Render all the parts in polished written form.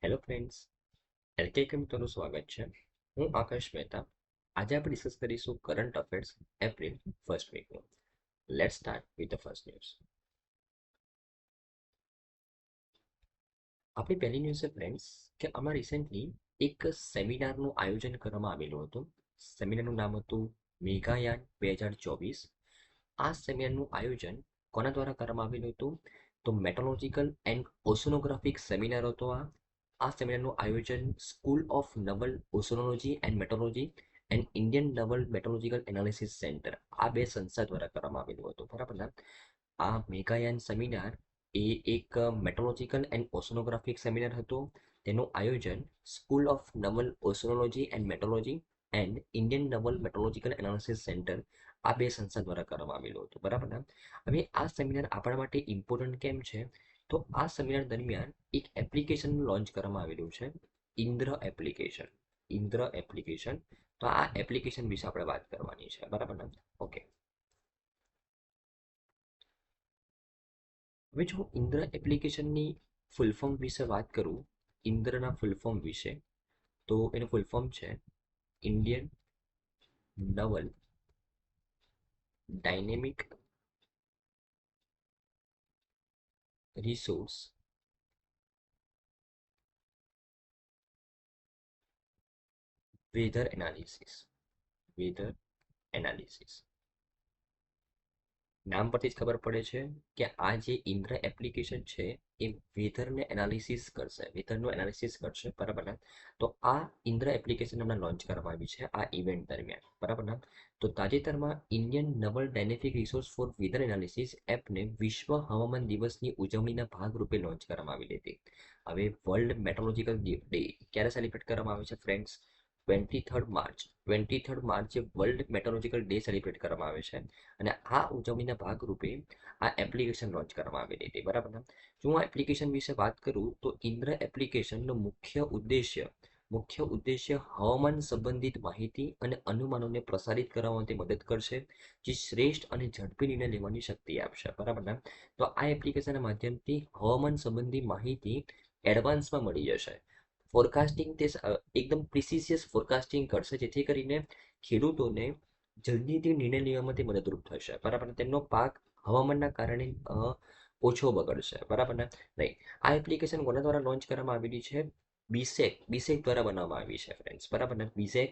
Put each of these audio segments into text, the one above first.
Hello friends, LK મિત્રોનું સ્વાગત છે. હું આકાશ મહેતા. આજે આપણે ડિસ્કસ કરીશું કરંટ અફેર્સ એપ્રિલ ફર્સ્ટ વીકનું. Let's start with the first news. આપણી પહેલી ન્યૂઝ છે ફ્રેન્ડ્સ કે આમાં રિસેન્ટલી એક સેમિનારનું આયોજન કરવામાં આવેલું હતું. સેમિનારનું નામ હતું મેઘાયાન 2024. આ સેમિનારનું આયોજન કોના દ્વારા કરવામાં આવેલું હતું? તો મેટોલોજીકલ એન્ડ ઓશનોગ્રાફિક સેમિનાર હતો. આ સેમિનારનું આયોજન school of naval oceanology and meteorology and Indian naval meteorological analysis centre, આ બે સંસ્થા દ્વારા કરવામાં આવેલું હતું. બરાબર ને? આ મેઘાયાન સેમિનાર એ એક મેટોલોજીકલ એન્ડ ઓશનોગ્રાફિક સેમિનાર હતો. તેનું આયોજન school of naval oceanology and meteorology and Indian naval meteorological analysis centre, આ બે સંસ્થા દ્વારા કરવામાં આવેલું હતું. બરાબર ને? હવે આ સેમિનાર આપણા માટે ઇમ્પોર્ટન્ટ કેમ છે? તો આ સેમિનાર દરમિયાન એક એપ્લિકેશન લોન્ચ કરવામાં આવેલું છે, ઇન્દ્ર એપ્લિકેશન. ઇન્દ્ર એપ્લિકેશન. તો આ એપ્લિકેશન વિશે આપણે વાત કરવાની છે. બરાબર ને? ઓકે. હવે જો ઇન્દ્ર એપ્લિકેશનની ફૂલ ફોર્મ વિશે વાત કરું, ઇન્દ્રના ફૂલ ફોર્મ વિશે, તો એનું ફૂલ ફોર્મ છે Indian naval dynamic resource weather analysis. Weather analysis. નામ પરથી જ ખબર પડે છે કે આ જે ઇન્દ્ર એપ્લિકેશન છે એ વેધરને એનાલિસિસ કરશે, વેધરનું એનાલિસિસ કરશે. બરાબર ને? તો આ ઇન્દ્ર એપ્લિકેશન હમણાં લોન્ચ કરવામાં આવી છે આ ઇવેન્ટ દરમિયાન. બરાબર ને? તો તાજેતરમાં Indian naval dynamic resource for weather analysis એપને વિશ્વ હવામાન દિવસની ઉજવણીના ભાગરૂપે લોન્ચ કરવામાં આવી હતી. હવે વર્લ્ડ મેટ્રોલોજીકલ ડે ક્યારે સેલિબ્રેટ કરવામાં આવે છે ફ્રેન્ડ્સ? 23rd March. 23rd માર્ચે વર્લ્ડ મેટ્રોલોજીકલ ડે સેલિબ્રેટ કરવામાં આવે છે. અને આ ઉજવણીના ભાગરૂપે આ એપ્લિકેશન લોન્ચ કરવામાં આવેલી હતી. બરાબર ને? જો હું આ એપ્લિકેશન વિશે વાત કરું તો ઇન્દ્ર એપ્લિકેશનનો મુખ્ય ઉદ્દેશ્ય હવામાન સંબંધિત માહિતી અને અનુમાનોને પ્રસારિત કરવામાં મદદ કરશે, જે શ્રેષ્ઠ અને ઝડપી નિર્ણય લેવાની શક્તિ આપશે. બરાબર ને? તો આ એપ્લિકેશનના માધ્યમથી હવામાન સંબંધી માહિતી એડવાન્સમાં મળી જશે. ફોરકાસ્ટિંગ તે એકદમ પ્રિસિસિયસ ફોરકાસ્ટિંગ કરશે, જેથી કરીને ખેડૂતોને જલ્દીથી નિર્ણય લેવામાં તે મદદરૂપ થશે. બરાબર? તેમનો પાક હવામાનના કારણે ઓછો બગડશે. બરાબર ને? નહીં. આ એપ્લિકેશન કોના દ્વારા લોન્ચ કરવામાં આવેલી છે? બીસેક દ્વારા બનાવવામાં આવી છે ફ્રેન્ડ્સ. બરાબર ને? BISAG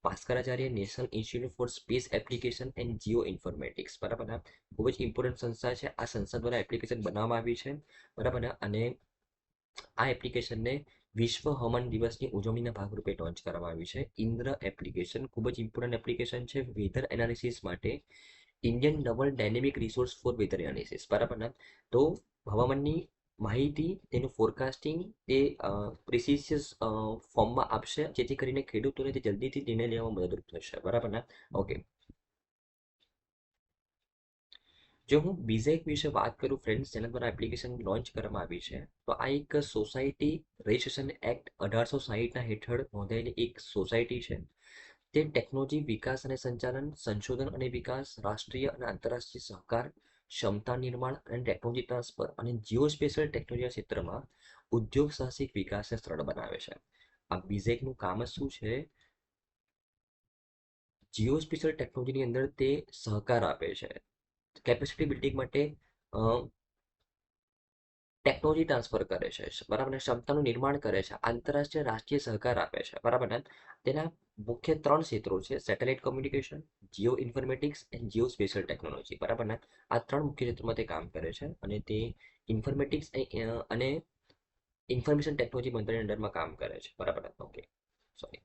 Bhaskaracharya national institute for space application and geoinformatics. બરાબર ને? ખૂબ જ ઇમ્પોર્ટન્ટ સંસ્થા છે. આ સંસ્થા દ્વારા એપ્લિકેશન બનાવવામાં આવી છે. બરાબર ને? અને આ એપ્લિકેશનને વિશ્વ હવામાન દિવસની ઉજવણીના ભાગરૂપે લોન્ચ કરવામાં આવ્યું છે. ઇન્દ્ર એપ્લિકેશન ખૂબ જ ઇમ્પોર્ટન્ટ એપ્લિકેશન છે વેધર એનાલિસિસ માટે. Indian naval dynamic resource for weather analysis. બરાબર ને? તો હવામાનની માહિતી, તેનું ફોરકાસ્ટિંગ તે પ્રિસિસિયસ ફોર્મમાં આપશે, જેથી કરીને ખેડૂતોને તે જલ્દીથી નિર્ણય લેવામાં મદદરૂપ થશે. બરાબર ને? ઓકે. જો હું બીજા એક વિશે વાત કરું ફ્રેન્ડ્સ, જેના દ્વારા એપ્લિકેશન લોન્ચ કરવામાં આવી છે, તો આ એક સોસાયટી રજિસ્ટ્રેશન એક્ટ 1860 હેઠળ નોંધાયેલી એક સોસાયટી છે. તે ટેકનોલોજી વિકાસ અને સંચાલન, સંશોધન અને વિકાસ, રાષ્ટ્રીય અને આંતરરાષ્ટ્રીય સહકાર, ક્ષમતા નિર્માણ અને ટેકનોલોજી ટ્રાન્સફર અને જીઓસ્પેશિયલ ટેકનોલોજી ક્ષેત્રમાં ઉદ્યોગ સાહસિક વિકાસને સરળ બનાવે છે. આ બીઝેકનું કામ જ શું છે? જીઓસ્પેશિયલ ટેકનોલોજીની અંદર તે સહકાર આપે છે, કેપેસિટી બિલ્ડિંગ માટે ટેકનોલોજી ટ્રાન્સફર કરે છે. બરાબર ને? ક્ષમતાનું નિર્માણ કરે છે, આંતરરાષ્ટ્રીય રાષ્ટ્રીય સહકાર આપે છે. બરાબર ને? તેના મુખ્ય 3 ક્ષેત્રો છે: satellite communication, Jio informatics and Jio special technology. બરાબર ને? આ 3 મુખ્ય ક્ષેત્રોમાં તે કામ કરે છે. અને તે ઇન્ફોર્મેટિક્સ અને ઇન્ફોર્મેશન ટેકનોલોજી મંત્રાલયના અંડરમાં કામ કરે છે. બરાબર ને? Okay, sorry.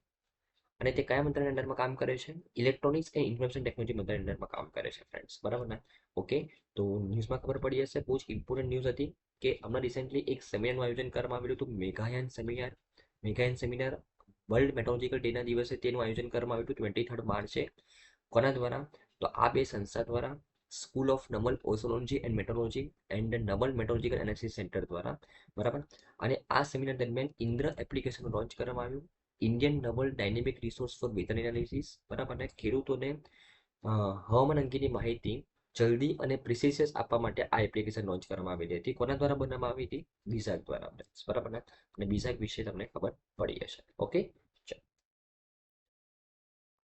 અને તે કયા મંત્રાલયના અંડરમાં કામ કરે છે? ઇલેક્ટ્રોનિક્સ એન્ડ ઇન્ફોર્મેશન ટેકનોલોજી મંત્રાલયના અંડરમાં કામ કરે છે ફ્રેન્ડ્સ. બરાબર ને? ઓકે. તો ન્યૂઝમાં ખબર પડી હશે, બહુ જ ઇમ્પોર્ટન્ટ ન્યૂઝ હતી કે હમણાં રિસેન્ટલી એક સેમિનારનું આયોજન કરવામાં આવેલું હતું, મેઘાયાન સેમિનાર. મેઘાયાન સેમિનાર વર્લ્ડ મેટ્રોલોજીકલ ડેના દિવસે તેનું આયોજન કરવામાં આવ્યું હતું 23rd માર્ચે. કોના દ્વારા? તો આ બે સંસ્થા દ્વારા, school of naval oceanology and meteorology and naval meteorological analysis centre દ્વારા. બરાબર? અને આ સેમિનાર દરમિયાન ઇન્દ્ર એપ્લિકેશન લોન્ચ કરવામાં આવ્યું, Indian naval dynamic resource for weather analysis. બરાબર ને? ખેડૂતોને હવામાન અંગેની માહિતી જલ્દી અને પ્રિસિસિયસ આપવા માટે આ એપ્લિકેશન લોન્ચ કરવામાં આવેલી હતી. કોના દ્વારા બનાવવામાં આવી હતી? બીઝાક દ્વારા. બરાબર ને? અને બીઝાક વિશે તમને ખબર પડી હશે. ઓકે,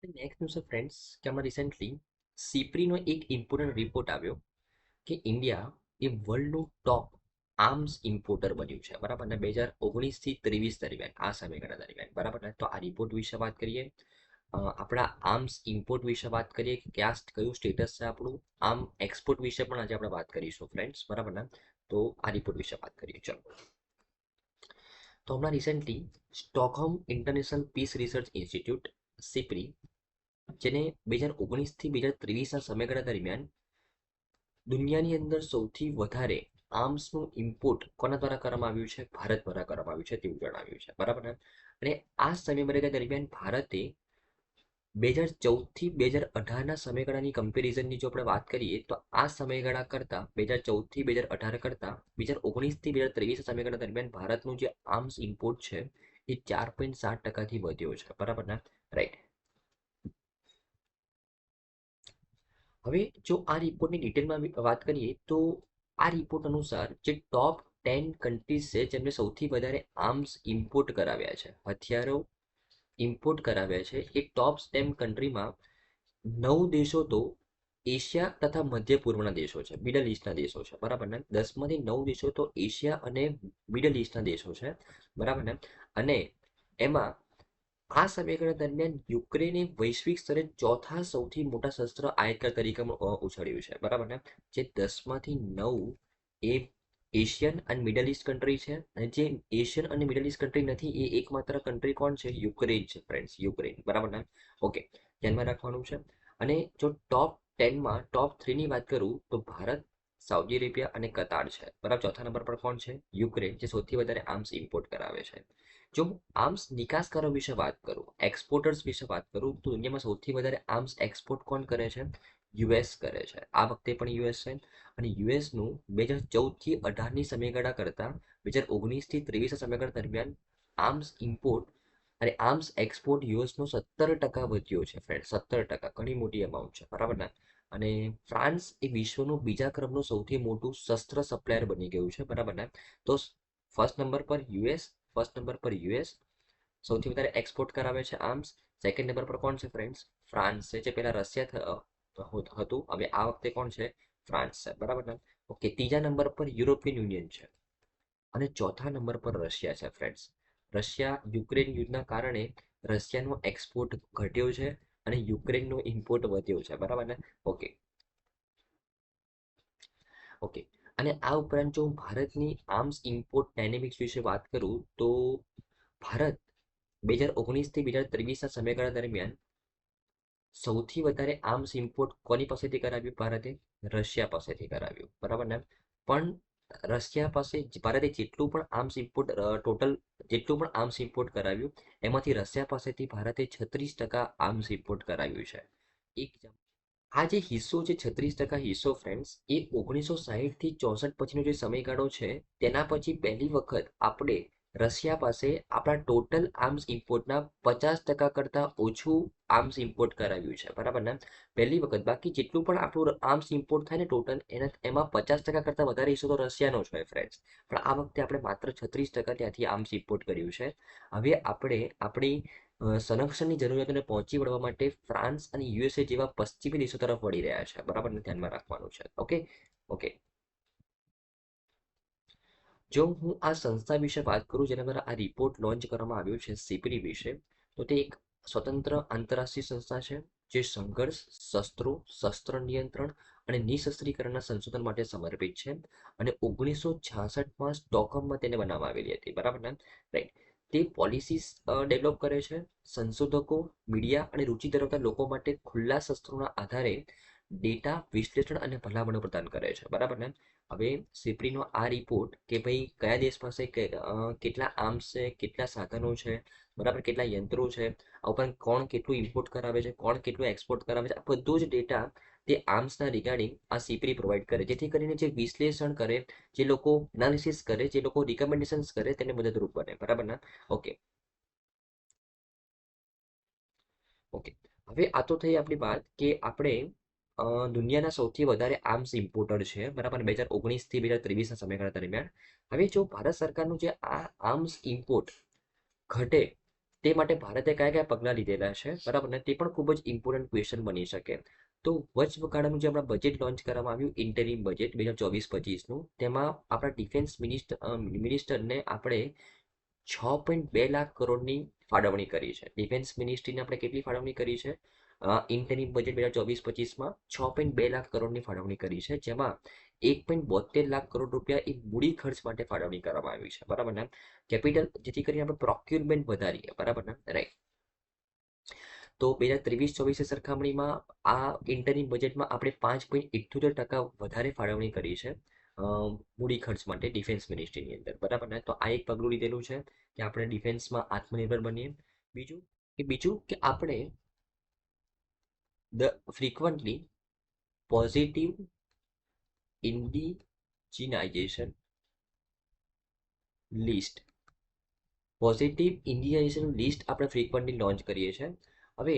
નેક્સ્ટ ન્યૂઝ છે ફ્રેન્ડ્સ કે આમાં રિસેન્ટલી સિપ્રીનો એક ઇમ્પોર્ટન્ટ રિપોર્ટ આવ્યો કે ઇન્ડિયા એ વર્લ્ડનું ટોપ આર્મ્સ ઇમ્પોર્ટર બન્યું છે. બરાબર ને? 2019 થી 23 દરમિયાન આ સમયગાળા દરમિયાન. બરાબર ને? તો આ રિપોર્ટ વિશે વાત કરીએ. આપણા આર્મ્સ ઇમ્પોર્ટ વિશે વાત કરીએ કે કયું સ્ટેટસ છે આપણું. આર્મ એક્સપોર્ટ વિશે પણ આજે આપણે વાત કરીશું ફ્રેન્ડ્સ. બરાબર ને? તો આ રિપોર્ટ વિશે વાત કરીએ. ચલો, તો હમણાં recently Stockholm International Peace Research Institute SIPRI, જેને 2019 થી 2023ના સમયગાળા દરમિયાન દુનિયાની અંદર સૌથી વધારે આર્મ્સનું ઇમ્પોર્ટ કોના દ્વારા કરવામાં આવ્યું છે? ભારત દ્વારા કરવામાં આવ્યું છે તેવું જણાવ્યું છે. બરાબર ને? અને આ સમયમર્યાદા દરમિયાન ભારતે 2014 થી 2018ના સમયગાળાની કમ્પેરિઝનની જો આપણે વાત કરીએ તો આ સમયગાળા કરતાં 2014 થી 2018 કરતાં 2019 થી 2023 સમયગાળા દરમિયાન ભારતનું જે આર્મ્સ ઇમ્પોર્ટ છે એ 4.7% વધ્યો છે. બરાબર ને? રાઈટ. હવે જો આ રિપોર્ટની ડિટેલમાં વાત કરીએ તો આ રિપોર્ટ અનુસાર જે ટોપ 10 કન્ટ્રીઝ છે જેમને સૌથી વધારે આર્મ્સ ઇમ્પોર્ટ કરાવ્યા છે, હથિયારો ઇમ્પોર્ટ કરાવ્યા છે, એ ટોપ 10 કન્ટ્રીમાં 9 દેશો તો એશિયા તથા મધ્ય પૂર્વના દેશો છે, મિડલ ઈસ્ટના દેશો છે. બરાબર ને? 10માંથી 9 દેશો તો એશિયા અને મિડલ ઈસ્ટના દેશો છે. બરાબર ને? અને એમાં આ સમયગાળા દરમિયાન યુક્રેને વૈશ્વિક સ્તરે ચોથા સૌથી મોટા શસ્ત્ર આયાતકાર તરીકે ઉછળ્યું છે. બરાબર ને? જે 10માંથી 9 એ એશિયન અને મિડલ ઈસ્ટ કન્ટ્રી છે. અને જે એશિયન અને મિડલ ઈસ્ટ કન્ટ્રી નથી એ એકમાત્ર કન્ટ્રી કોણ છે? યુક્રેન છે ફ્રેન્ડ્સ. યુક્રેન. બરાબર ને? ઓકે, ધ્યાનમાં રાખવાનું છે. અને જો ટોપ 10માં ટોપ 3ની વાત કરું તો ભારત, સાઉદી અરેબિયા અને કતાર છે. બરાબર. ચોથા નંબર પર કોણ છે? યુક્રેન, જે સૌથી વધારે આર્મ્સ ઇમ્પોર્ટ કરાવે છે. જો હું આર્મ્સ નિકાસકારો વિશે વાત કરું, એક્સપોર્ટર્સ વિશે વાત કરું, તો દુનિયામાં સૌથી વધારે આર્મ્સ એક્સપોર્ટ કોણ કરે છે? યુએસ કરે છે. આ વખતે પણ યુએસ છે. અને યુએસનું 2014થી 18ની સમયગાળા કરતાં 2019થી 23ના સમયગાળા દરમિયાન આર્મ્સ ઇમ્પોર્ટ અને આર્મ્સ એક્સપોર્ટ યુએસનો 17% વધ્યો છે ફ્રેન્ડ. 17%, ઘણી મોટી અમાઉન્ટ છે. બરાબર ને? અને ફ્રાન્સ એ વિશ્વનું બીજા ક્રમનું સૌથી મોટું શસ્ત્ર સપ્લાયર બની ગયું છે. બરાબર ને? તો ફર્સ્ટ નંબર પર યુએસ, સૌથી વધારે એક્સપોર્ટ કરાવે છે આર્મ્સ. સેકન્ડ નંબર પર કોણ છે ફ્રેન્ડ્સ? ફ્રાન્સ છે, જે પહેલા રશિયા હતું, હવે આ વખતે કોણ છે? ફ્રાન્સ છે. બરાબર ને? ઓકે, ત્રીજા નંબર પર યુરોપિયન યુનિયન છે અને ચોથા નંબર પર રશિયા છે ફ્રેન્ડ્સ. રશિયા યુક્રેન યુદ્ધના કારણે રશિયાનો એક્સપોર્ટ ઘટ્યો છે અને યુક્રેનનો ઇમ્પોર્ટ વધ્યો છે. બરાબર ને? Okay, okay. અને આ ઉપરાંત જો હું ભારતની આર્મ્સ ઇમ્પોર્ટ ડાયનેમિક્સ વિશે વાત કરું તો ભારત 2019થી 2023ના સમયગાળા દરમિયાન સૌથી વધારે આર્મ્સ ઇમ્પોર્ટ કોની પાસેથી કરાવ્યું? ભારતે રશિયા પાસેથી કરાવ્યું. બરાબર ને? પણ રશિયા પાસે ભારતે જેટલું પણ આર્મ્સ ઇમ્પોર્ટ ટોટલ જેટલું પણ આર્મ્સ ઇમ્પોર્ટ કરાવ્યું એમાંથી રશિયા પાસેથી ભારતે 36% આર્મ્સ ઇમ્પોર્ટ કરાવ્યું છે. એક આ જે હિસ્સો છે, 36% હિસ્સો ફ્રેન્ડ્સ, એ 1960થી 64 પછીનો જે સમયગાળો છે તેના પછી પહેલી વખત આપણે રશિયા પાસે આપણા ટોટલ આર્મ્સ ઇમ્પોર્ટના 50% કરતાં ઓછું આર્મ્સ ઇમ્પોર્ટ કરાવ્યું છે. બરાબર ને? પહેલી વખત. બાકી જેટલું પણ આપણું આર્મ્સ ઇમ્પોર્ટ થાય ને ટોટલ એમાં 50% કરતાં વધારે હિસ્સો તો રશિયાનો જ હોય ફ્રેન્ડ્સ. પણ આ વખતે આપણે માત્ર 36% ત્યાંથી આર્મ્સ ઇમ્પોર્ટ કર્યું છે. હવે આપણે આપણી સંરક્ષણની જરૂરિયાતોને પહોંચી વળવા માટે ફ્રાન્સ અને યુએસએ જેવા પશ્ચિમી દેશો તરફ વળી રહ્યા છે. બરાબર ને? ધ્યાનમાં રાખવાનું છે. Okay, okay. જો હું આ સંસ્થા વિશે વાત કરું જેના દ્વારા આ રિપોર્ટ લોન્ચ કરવામાં આવ્યો છે સિપરી વિશે, તો તે એક સ્વતંત્ર આંતરરાષ્ટ્રીય સંસ્થા છે જે સંઘર્ષ, શસ્ત્રો, શસ્ત્ર નિયંત્રણ અને નિશસ્ત્રીકરણના સંશોધન માટે સમર્પિત છે. અને 1966માં સ્ટોકહોમમાં તેને બનાવવામાં આવેલી હતી. બરાબર ને? રાઈટ. તે પોલિસીસ ડેવલપ કરે છે, સંશોધકો, મીડિયા અને રુચિ ધરાવતા લોકો માટે ખુલ્લા શસ્ત્રોના આધારે ડેટા વિશ્લેષણ અને ભલામણો પ્રદાન કરે છે. બરાબર ને? હવે સિપ્રીનો આ રિપોર્ટ કે ભાઈ કયા દેશ પાસે કેટલા આર્મ્સ છે, કેટલા સાધનો છે, બરાબર, કેટલા યંત્રો છે, આ ઉપરાંત કોણ કેટલું ઇમ્પોર્ટ કરાવે છે, કોણ કેટલું એક્સપોર્ટ કરાવે છે, આ બધું જ ડેટા તે આર્મ્સના રિગાર્ડિંગ આ સિપરી પ્રોવાઈડ કરે, જેથી કરીને જે વિશ્લેષણ કરે, જે લોકો એનાલિસિસ કરે, જે લોકો રિકમેન્ડેશન્સ કરે તેને મદદરૂપ બને. બરાબર ને? Okay, okay. હવે આ તો થઈ આપણી વાત કે આપણે દુનિયાના સૌથી વધારે આર્મ્સ ઇમ્પોર્ટર છે, બરાબર, 2019 થી 2023ના સમયગાળા દરમિયાન. હવે જો ભારત સરકારનું જે આ આર્મ્સ ઇમ્પોર્ટ ઘટે તે માટે ભારતે કયા કયા પગલાં લીધેલા છે, બરાબર ને, તે પણ ખૂબ જ ઇમ્પોર્ટન્ટ ક્વેશ્ચન બની શકે. તો વચગાળાનું જે આપણા બજેટ લોન્ચ કરવામાં આવ્યું, ઇન્ટરિમ બજેટ 2024-25નું, તેમાં આપણા ડિફેન્સ મિનિસ્ટરને આપણે 6.2 લાખ કરોડની ફાળવણી કરી છે. ડિફેન્સ મિનિસ્ટ્રીને આપણે કેટલી ફાળવણી કરી છે? ઇન્ટરિમ બજેટ 2024-25માં 6.2 લાખ કરોડની ફાળવણી કરી છે, જેમાં 1.72 લાખ કરોડ રૂપિયા એ મૂડી ખર્ચ માટે ફાળવણી કરવામાં આવી છે, બરાબર ને. કેપિટલ, જેથી કરીને આપણે પ્રોક્યુરમેન્ટ વધારીએ, બરાબર ને, રાઈટ. તો 2023-24ની સરખામણીમાં આ ઇન્ટરિમ બજેટમાં આપણે 5.78% વધારે ફાળવણી કરી છે મૂડી ખર્ચ માટે ડિફેન્સ મિનિસ્ટ્રીની અંદર, બરાબર ને. તો આ એક પગલું લીધેલું છે કે આપણે ડિફેન્સમાં આત્મનિર્ભર બનીએ. બીજું કે આપણે ફ્રીક્વન્ટલી પોઝિટિવ ઇન્ડિજિનાઇઝેશન લિસ્ટ આપણે ફ્રીક્વન્ટલી લોન્ચ કરીએ છીએ. હવે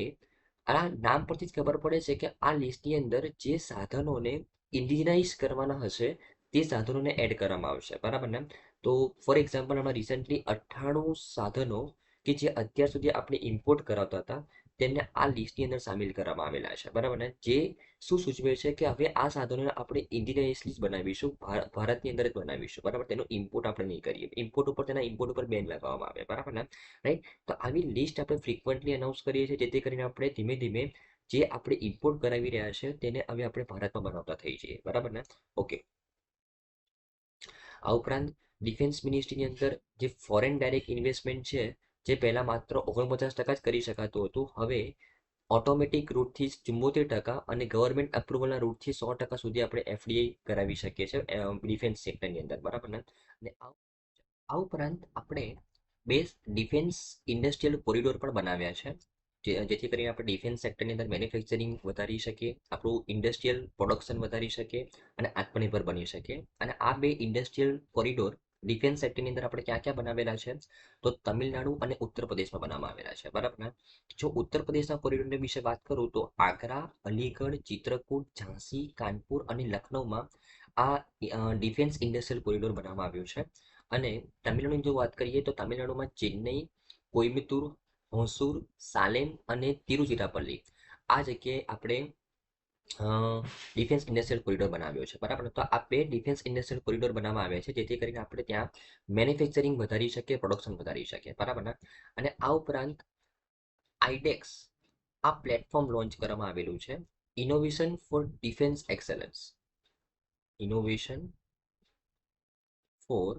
આ નામ પરથી જ ખબર પડે છે કે આ લિસ્ટની અંદર જે સાધનોને ઇન્ડિજિનાઇઝ કરવાના હશે તે સાધનોને એડ કરવામાં આવશે, બરાબર ને. તો ફોર એક્ઝામ્પલ, હમણાં રિસન્ટલી 98 સાધનો કે જે અત્યાર સુધી આપણે ઇમ્પોર્ટ કરાવતા હતા તેમને આ લિસ્ટની અંદર સામેલ કરવામાં આવેલા છે, બરાબર ને. જે શું સૂચવે છે કે હવે આ સાધનોને આપણે ઇન્ડિજિનાઇઝલી જ બનાવીશું, ભારતની અંદર જ બનાવીશું, બરાબર. તેનો ઇમ્પોર્ટ આપણે નહીં કરીએ. તેના ઇમ્પોર્ટ ઉપર બેન લગાવવામાં આવે, બરાબર ને, રાઈટ. તો આવી લિસ્ટ આપણે ફ્રીક્વન્ટલી અનાઉન્સ કરીએ છીએ, જેથી કરીને આપણે ધીમે ધીમે જે આપણે ઇમ્પોર્ટ કરાવી રહ્યા છે તેને હવે આપણે ભારતમાં બનાવતા થઈ જઈએ, બરાબર ને. ઓકે. આ ઉપરાંત ડિફેન્સ મિનિસ્ટ્રીની અંદર જે ફોરેન ડાયરેક્ટ ઇન્વેસ્ટમેન્ટ છે, જે પહેલા માત્ર 49% જ કરી શકાતું હતું, હવે ઓટોમેટિક રૂટથી 74% અને ગવર્મેન્ટ અપ્રુવલના રૂટથી 100% સુધી આપણે એફડીઆઈ કરાવી શકીએ છીએ ડિફેન્સ સેક્ટરની અંદર, બરાબર ને. અને આ ઉપરાંત આપણે બે ડિફેન્સ ઇન્ડસ્ટ્રીયલ કોરિડોર પણ બનાવ્યા છે, જેથી કરીને આપણે ડિફેન્સ સેક્ટરની અંદર મેન્યુફેક્ચરિંગ વધારી શકીએ, આપણું ઇન્ડસ્ટ્રીયલ પ્રોડક્શન વધારી શકીએ અને આત્મનિર્ભર બની શકીએ. અને આ બે ઇન્ડસ્ટ્રીયલ કોરિડોર ડિફેન્સ સેક્ટરની અંદર આપણે ક્યાં ક્યાં બનાવેલા છે? તો તમિલનાડુ અને ઉત્તર પ્રદેશમાં બનાવવામાં આવેલા છે, બરાબર ને. જો ઉત્તર પ્રદેશના કોરિડોરની વિશે વાત કરું તો આગ્રા, અલીગઢ, ચિત્રકૂટ, ઝાંસી, કાનપુર અને લખનૌમાં આ ડિફેન્સ ઇન્ડસ્ટ્રીયલ કોરિડોર બનાવવામાં આવ્યું છે. અને તમિલનાડુની જો વાત કરીએ તો તમિલનાડુમાં ચેન્નઈ, કોઇમ્બતુર, હોસુર, સાલેમ અને તિરુચિરાપલ્લી આ જગ્યાએ આપણે ડિફેન્સ ઇન્ડસ્ટ્રીયલ કોરિડોર બનાવ્યો છે, બરાબર. તો આ બે ડિફેન્સ ઇન્ડસ્ટ્રીયલ કોરિડોર બનાવવામાં આવ્યા છે, જેથી કરીને આપણે ત્યાં મેન્યુફેક્ચરિંગ વધારી શકીએ, પ્રોડક્શન વધારી શકીએ, બરાબર ને. અને આ ઉપરાંત આઈડેક્સ આ પ્લેટફોર્મ લોન્ચ કરવામાં આવેલું છે, innovation for defence excellence. Innovation for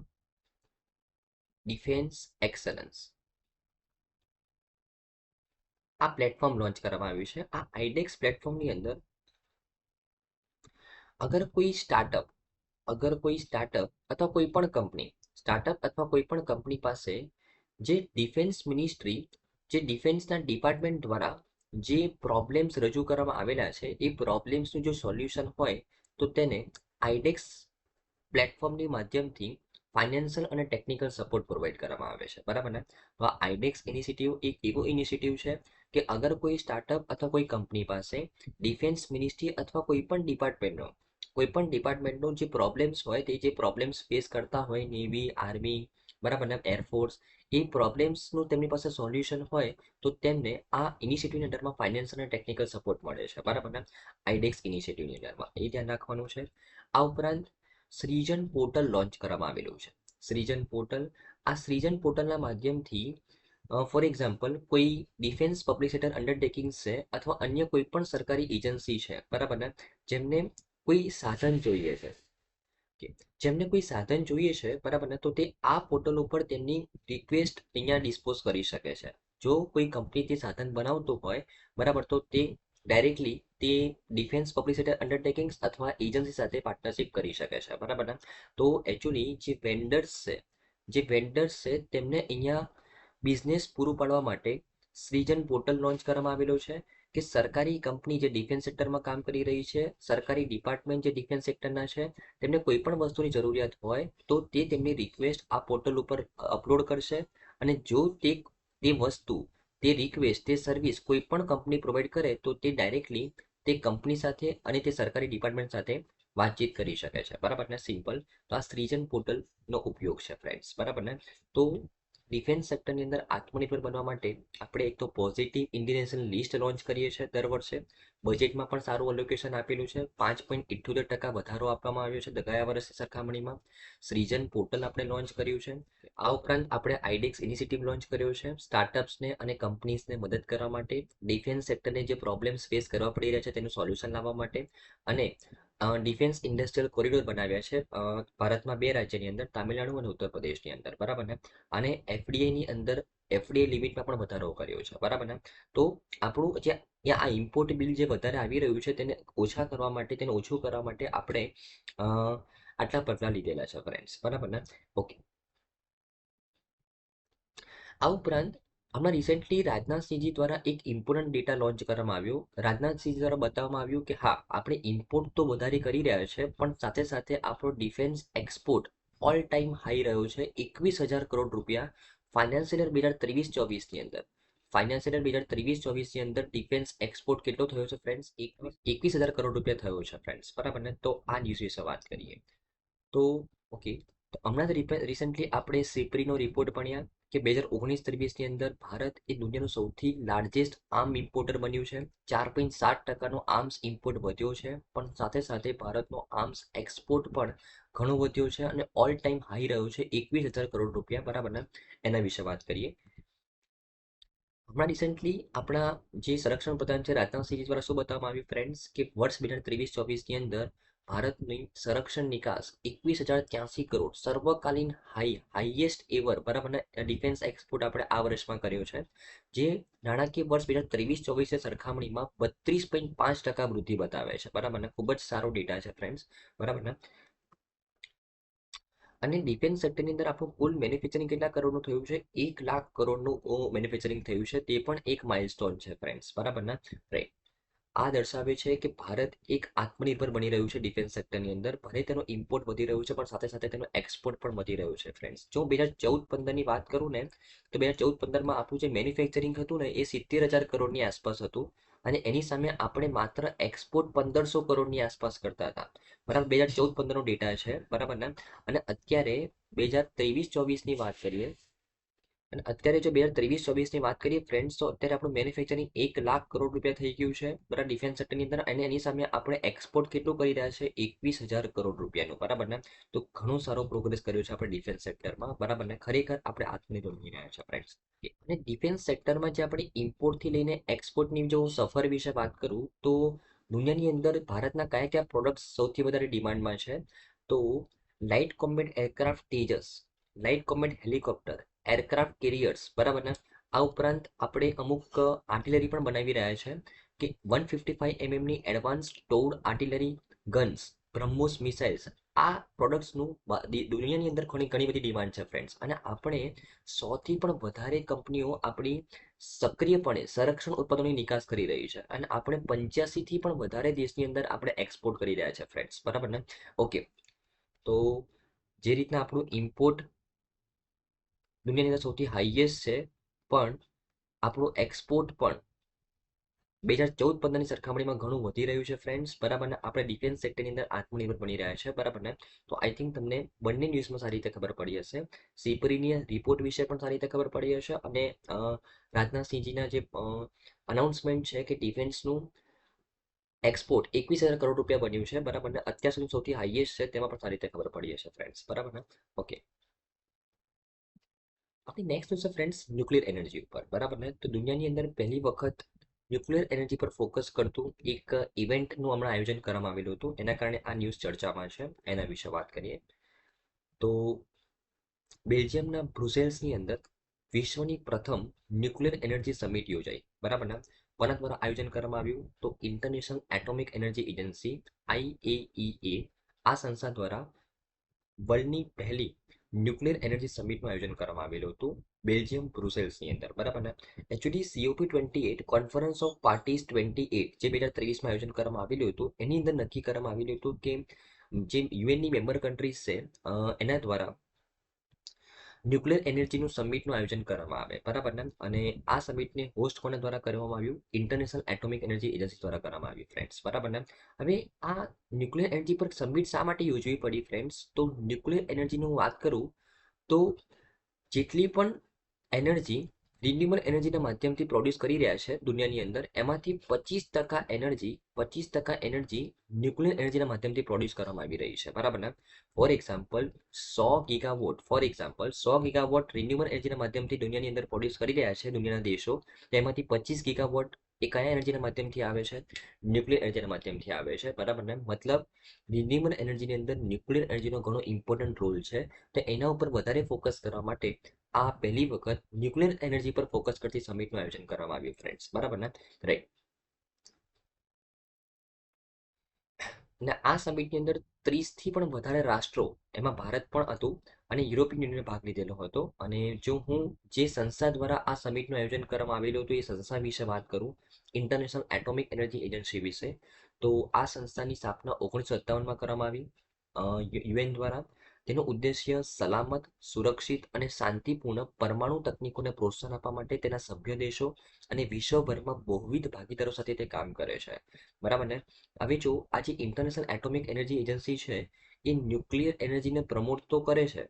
defence excellence આ પ્લેટફોર્મ લોન્ચ કરવામાં આવ્યું છે. આ આઈડેક્સ પ્લેટફોર્મની અંદર અગર કોઈ સ્ટાર્ટઅપ અથવા કોઈ પણ કંપની પાસે જે ડિફેન્સ મિનિસ્ટ્રી, જે ડિફેન્સના ડિપાર્ટમેન્ટ દ્વારા જે પ્રોબ્લેમ્સ રજૂ કરવામાં આવેલા છે, એ પ્રોબ્લેમ્સનું જો સોલ્યુશન હોય તો તેને આઈડેક્સ પ્લેટફોર્મની માધ્યમથી ફાઇનાન્શિયલ અને ટેકનિકલ સપોર્ટ પ્રોવાઈડ કરવામાં આવે છે, બરાબર ને. તો આ આઈડેક્સ ઇનિશિયેટિવ એક એવો ઇનિશિયેટિવ છે કે અગર કોઈ સ્ટાર્ટઅપ અથવા કોઈ કંપની પાસે ડિફેન્સ મિનિસ્ટ્રી અથવા કોઈ પણ ડિપાર્ટમેન્ટનો જે પ્રોબ્લેમ્સ હોય, તે જે પ્રોબ્લેમ્સ ફેસ કરતા હોય, નેવી, આર્મી, બરાબર ને, એરફોર્સ, એ પ્રોબ્લેમ્સનું તેમની પાસે સોલ્યુશન હોય તો તેમને આ ઇનિશિયેટિવની અંડરમાં ફાઇનાન્શિયલ અને ટેકનિકલ સપોર્ટ મળે છે, બરાબર ને, આઈડેક્સ ઇનિશિયેટિવની અંડરમાં. એ ધ્યાન રાખવાનું છે. આ ઉપરાંત સૃજન પોર્ટલ લોન્ચ કરવામાં આવેલું છે. સૃજન પોર્ટલના માધ્યમથી ફોર એક્ઝામ્પલ કોઈ ડિફેન્સ પબ્લિસિટર અન્ડરટેકિંગ્સ છે અથવા અન્ય કોઈ પણ સરકારી એજન્સી છે, બરાબર ને, જેમને કોઈ સાધન જોઈએ છે, બરાબર ને, તો તે આ પોર્ટલ ઉપર તેમની રિક્વેસ્ટ અહીંયા ડિસ્પોઝ કરી શકે છે. જો કોઈ કંપની તે સાધન બનાવતું હોય, બરાબર, તો તે ડાયરેક્ટલી તે ડિફેન્સ પબ્લિસિટર અન્ડરટેકિંગ્સ અથવા એજન્સી સાથે પાર્ટનરશિપ કરી શકે છે, બરાબર ને. તો એકચ્યુઅલી જે વેન્ડર્સ છે તેમને અહીંયા બિઝનેસ પૂરું પાડવા માટે સૃજન પોર્ટલ લોન્ચ કરવામાં આવેલું છે કે સરકારી કંપની જે ડિફેન્સ સેક્ટરમાં કામ કરી રહી છે, સરકારી ડિપાર્ટમેન્ટ જે ડિફેન્સ સેક્ટરના છે, તેમને કોઈ પણ વસ્તુની જરૂરિયાત હોય તો તે તેમની રિક્વેસ્ટ આ પોર્ટલ ઉપર અપલોડ કરશે. અને જો તે વસ્તુ, તે રિક્વેસ્ટ, તે સર્વિસ કોઈ પણ કંપની પ્રોવાઈડ કરે તો તે ડાયરેક્ટલી તે કંપની સાથે અને તે સરકારી ડિપાર્ટમેન્ટ સાથે વાતચીત કરી શકે છે, બરાબર ને, સિમ્પલ. તો આ સૃજન પોર્ટલનો ઉપયોગ છે ફ્રેન્ડ્સ, બરાબર ને. તો ડિફેન્સ સેક્ટરની અંદર આત્મનિર્ભર બનવા માટે આપણે એક તો પોઝિટિવ ઇન્ડિયન લિસ્ટ લોન્ચ કરીએ છીએ દર વર્ષે. બજેટમાં પણ સારું અલોકેશન આપેલું છે, 5.78% વધારો આપવામાં આવ્યો છે ગયા વર્ષની સરખામણીમાં. સૃજન પોર્ટલ આપણે લોન્ચ કર્યું છે. આ ઉપરાંત આપણે આઈડેક્સ ઇનિશિયેટિવ લોન્ચ કર્યો છે સ્ટાર્ટઅપ્સને અને કંપનીઝને મદદ કરવા માટે, ડિફેન્સ સેક્ટરને જે પ્રોબ્લેમ્સ ફેસ કરવા પડી રહ્યા છે તેનું સોલ્યુશન લાવવા માટે. અને ડિફેન્સ ઇન્ડસ્ટ્રીયલ કોરિડોર બનાવ્યા છે ભારતમાં 2 રાજ્યની અંદર, તામિલનાડુ અને ઉત્તર પ્રદેશની અંદર, બરાબર ને. અને એફડીઆઈની અંદર એફડીઆઈ લિમિટમાં પણ વધારો કર્યો છે, બરાબર ને. તો આપણું જે આ ઇમ્પોર્ટ બિલ જે વધારે આવી રહ્યું છે તેને ઓછા કરવા માટે, તેને ઓછું કરવા માટે આપણે આટલા પગલાં લીધેલા છે ફ્રેન્ડ્સ, બરાબર ને. ઓકે. આ ઉપરાંત હમણાં રિસેન્ટલી રાજનાથસિંહજી દ્વારા એક ઇમ્પોર્ટન્ટ ડેટા લોન્ચ કરવામાં આવ્યો. રાજનાથસિંહ દ્વારા બતાવવામાં આવ્યું કે હા, આપણે ઇમ્પોર્ટ તો વધારે કરી રહ્યા છે, પણ સાથે સાથે આપણો defence export all time high રહ્યો છે, 21,000 કરોડ રૂપિયા ફાઇનાન્શિયલ યર 2023-24ની અંદર. ફાઇનાન્શિયલ યર 2023-24ની અંદર ડિફેન્સ એક્સપોર્ટ કેટલો થયો છે ફ્રેન્ડ્સ? 21,000 કરોડ રૂપિયા થયો છે ફ્રેન્ડ્સ, બરાબર ને. તો આ ન્યૂઝ વિશે વાત કરીએ તો ઓકે. તો હમણાં જ રિસેન્ટલી આપણે સિપ્રીનો રિપોર્ટ ભણ્યા કે 2019-23ની અંદર ભારત એ દુનિયાનું સૌથી લાર્જેસ્ટ આર્મ ઇમ્પોર્ટર બન્યું છે. 4.7%નો આર્મ્સ ઇમ્પોર્ટ વધ્યો છે, પણ સાથે સાથે ભારતનો આર્મ્સ એક્સપોર્ટ પણ ઘણો વધ્યો છે અને ઓલ ટાઈમ હાઈ રહ્યો છે, 21,000 કરોડ રૂપિયા, બરાબર ને. એના વિશે વાત કરીએ. હમણાં રિસેન્ટલી આપણા જે સંરક્ષણ પ્રધાન છે રાજનાથસિંહ દ્વારા શું બતાવવામાં આવ્યું ફ્રેન્ડ્સ કે વર્ષ 2023-24ની અંદર ભારતની સંરક્ષણ નિકાસ 21,083 કરોડ, સર્વકાલીન હાઈએસ્ટ એવર, બરાબર ને, ડિફેન્સ એક્સપોર્ટ આપણે આ વર્ષમાં કર્યો છે, જે નાણાકીય વર્ષ 2023-24ની સરખામણીમાં 32.5% વૃદ્ધિ બતાવે છે, બરાબર ને. ખૂબ જ સારો ડેટા છે ફ્રેન્ડ્સ, બરાબર ને. અને ડિફેન્સ સેક્ટરની અંદર આપણું કુલ મેન્યુફેક્ચરિંગ કેટલા કરોડનું થયું છે? 1,00,000 કરોડનું મેન્યુફેક્ચરિંગ થયું છે, તે પણ એક માઇલસ્ટોન છે ફ્રેન્ડ્સ, બરાબર ને. રાઈટ. આ દર્શાવે છે કે ભારત એક આત્મનિર્ભર બની રહ્યું છે ડિફેન્સ સેક્ટરની અંદર. ભલે તેનો ઇમ્પોર્ટ વધી રહ્યું છે, પણ સાથે સાથે તેનો એક્સપોર્ટ પણ વધી રહ્યું છે ફ્રેન્ડ્સ. જો 2014-15ની વાત કરું ને, તો 2014-15માં આપણું જે મેન્યુફેક્ચરિંગ હતું ને એ 70,000 કરોડની આસપાસ હતું, અને એની સામે આપણે માત્ર એક્સપોર્ટ 1,500 કરોડની આસપાસ કરતા હતા, બરાબર. 2014-15નો ડેટા છે, બરાબર ને. અને અત્યારે 2023-24ની વાત કરીએ, અને અત્યારે જો 2023-24ની વાત કરીએ ફ્રેન્ડ્સ, તો અત્યારે આપણું મેન્યુફેક્ચરિંગ 1,00,000 કરોડ રૂપિયા થઈ ગયું છે, બરાબર, ડિફેન્સ સેક્ટરની અંદર. અને એની સામે આપણે એક્સપોર્ટ કેટલું કરી રહ્યા છે? 21,000 કરોડ રૂપિયાનું, બરાબર ને. તો ઘણો સારો પ્રોગ્રેસ કર્યો છે આપણે ડિફેન્સ સેક્ટરમાં, બરાબર ને. ખરેખર આપણે આત્મનિર્ભર બની રહ્યા છે ફ્રેન્ડ્સ. અને ડિફેન્સ સેક્ટરમાં જે આપણે ઇમ્પોર્ટથી લઈને એક્સપોર્ટની જો સફર વિશે વાત કરું, તો દુનિયાની અંદર ભારતના કયા કયા પ્રોડક્ટ્સ સૌથી વધારે ડિમાન્ડમાં છે? તો light combat aircraft Tejas, light combat helicopter, aircraft carriers, બરાબર ને. આ ઉપરાંત આપણે અમુક આર્ટિલરી પણ બનાવી રહ્યા છે કે 155 mm advance Tod artillery guns, BrahMos missiles. આ પ્રોડક્ટ્સનું દુનિયાની અંદર ઘણી બધી ડિમાન્ડ છે ફ્રેન્ડ્સ. અને આપણે 100થી પણ વધારે કંપનીઓ આપણી સક્રિયપણે સંરક્ષણ ઉત્પાદનોની નિકાસ કરી રહી છે, અને આપણે 85થી પણ વધારે દેશની અંદર આપણે એક્સપોર્ટ કરી રહ્યા છે ફ્રેન્ડ્સ, બરાબર ને. ઓકે. તો જે રીતના આપણું ઇમ્પોર્ટ દુનિયાની અંદર સૌથી હાઈએસ્ટ છે, પણ આપણું એક્સપોર્ટ પણ 2014-15ની સરખામણીમાં ઘણું વધી રહ્યું છે ફ્રેન્ડ્સ, બરાબર ને. આપણે ડિફેન્સ સેક્ટરની અંદર આત્મનિર્ભર બની રહ્યા છે, બરાબર ને. તો આઈ થિંક તમને બંને ન્યૂઝમાં સારી રીતે ખબર પડી હશે. સિપરીની રિપોર્ટ વિશે પણ સારી રીતે ખબર પડી હશે, અને રાજનાથસિંહજીના જે અનાઉન્સમેન્ટ છે કે ડિફેન્સનું એક્સપોર્ટ 21,000 કરોડ રૂપિયા બન્યું છે, બરાબર ને. અત્યાર સુધી સૌથી હાઈએસ્ટ છે, તેમાં પણ સારી રીતે ખબર પડી હશે ફ્રેન્ડ્સ, બરાબર ને. ઓકે. આપણી નેક્સ્ટ ન્યૂઝ છે ફ્રેન્ડ્સ ન્યુક્લિયર એનર્જી ઉપર, બરાબર ને. તો દુનિયાની અંદર પહેલી વખત ન્યુક્લિયર એનર્જી પર ફોકસ કરતું એક ઇવેન્ટનું હમણાં આયોજન કરવામાં આવેલું હતું, એના કારણે આ ન્યૂઝ ચર્ચામાં છે. એના વિશે વાત કરીએ તો બેલ્જિયમના બ્રુસેલ્સની અંદર વિશ્વની પ્રથમ ન્યુક્લિયર એનર્જી સમિટ યોજાઈ, બરાબર ને. કોના દ્વારા આયોજન કરવામાં આવ્યું? તો international atomic energy agency IAEA, આ સંસ્થા દ્વારા વર્લ્ડની પહેલી ન્યુક્લિયર એનર્જી સમિટનું આયોજન કરવામાં આવેલું હતું બેલ્જિયમ બ્રુસેલ્સની અંદર, બરાબર ને. Actually COP28 conference of parties 28 જે 2023માં આયોજન કરવામાં આવેલું હતું, એની અંદર નક્કી કરવામાં આવેલું હતું કે જે યુએનની મેમ્બર કન્ટ્રીઝ છે એના દ્વારા ન્યુક્લિયર એનર્જીનું સમિટનું આયોજન કરવામાં આવે, બરાબર ને? અને આ સમિટને હોસ્ટ કોના દ્વારા કરવામાં આવ્યું? ઇન્ટરનેશનલ એટોમિક એનર્જી એજન્સી દ્વારા કરવામાં આવ્યું ફ્રેન્ડ્સ, બરાબર ને? હવે આ ન્યુક્લિયર એનર્જી પર સમિટ શા માટે યોજવી પડી ફ્રેન્ડ્સ? તો ન્યુક્લિયર એનર્જીનું વાત કરું તો જેટલી પણ એનર્જી રિન્યુએબલ એનર્જીના માધ્યમથી પ્રોડ્યુસ કરી રહ્યા છે દુનિયાની અંદર, એમાંથી 25% એનર્જી ન્યુક્લિયર એનર્જીના માધ્યમથી પ્રોડ્યુસ કરવામાં આવી રહી છે, બરાબર ને? ફોર એક્ઝામ્પલ 100 ગીગાવોટ રિન્યુએબલ એનર્જીના માધ્યમથી દુનિયાની અંદર પ્રોડ્યુસ કરી રહ્યા છે દુનિયાના દેશો, તેમાંથી 25 ગીગાવોટ એ કયા એનર્જીના માધ્યમથી આવે છે? ન્યુક્લિયર એનર્જીના માધ્યમથી આવે છે, બરાબર ને? મતલબ રિન્યુએબલ એનર્જીની અંદર ન્યુક્લિયર એનર્જીનો ઘણો ઇમ્પોર્ટન્ટ રોલ છે. તો એના ઉપર વધારે ફોકસ કરવા માટે આ પહેલી વખત ન્યુક્લિયર એનર્જી પર ફોકસ કરતી સમિટનું આયોજન કરવામાં આવ્યું ફ્રેન્ડ્સ, બરાબર ને? રાઈટ. અને આ સમિટની અંદર 30થી પણ વધારે રાષ્ટ્રો, એમાં ભારત પણ હતું અને યુરોપિયન યુનિયને ભાગ લીધેલો હતો. અને જો હું જે સંસ્થા દ્વારા આ સમિટનું આયોજન કરવામાં આવેલું હતું એ સંસ્થા વિશે વાત કરું, ઇન્ટરનેશનલ એટોમિક એનર્જી એજન્સી વિશે, તો આ સંસ્થાની સ્થાપના 1957માં કરવામાં આવી યુએન દ્વારા. તેનો ઉદ્દેશ્ય સલામત, સુરક્ષિત અને શાંતિપૂર્ણ પરમાણુ તકનીકોને પ્રોત્સાહન આપવા માટે તેના સભ્ય દેશો અને વિશ્વભરમાં બહુવિધ ભાગીદારો સાથે તે કામ કરે છે, બરાબર ને? હવે જો આ જે ઇન્ટરનેશનલ એટોમિક એનર્જી એજન્સી છે એ ન્યુક્લિયર એનર્જીને પ્રમોટ તો કરે છે,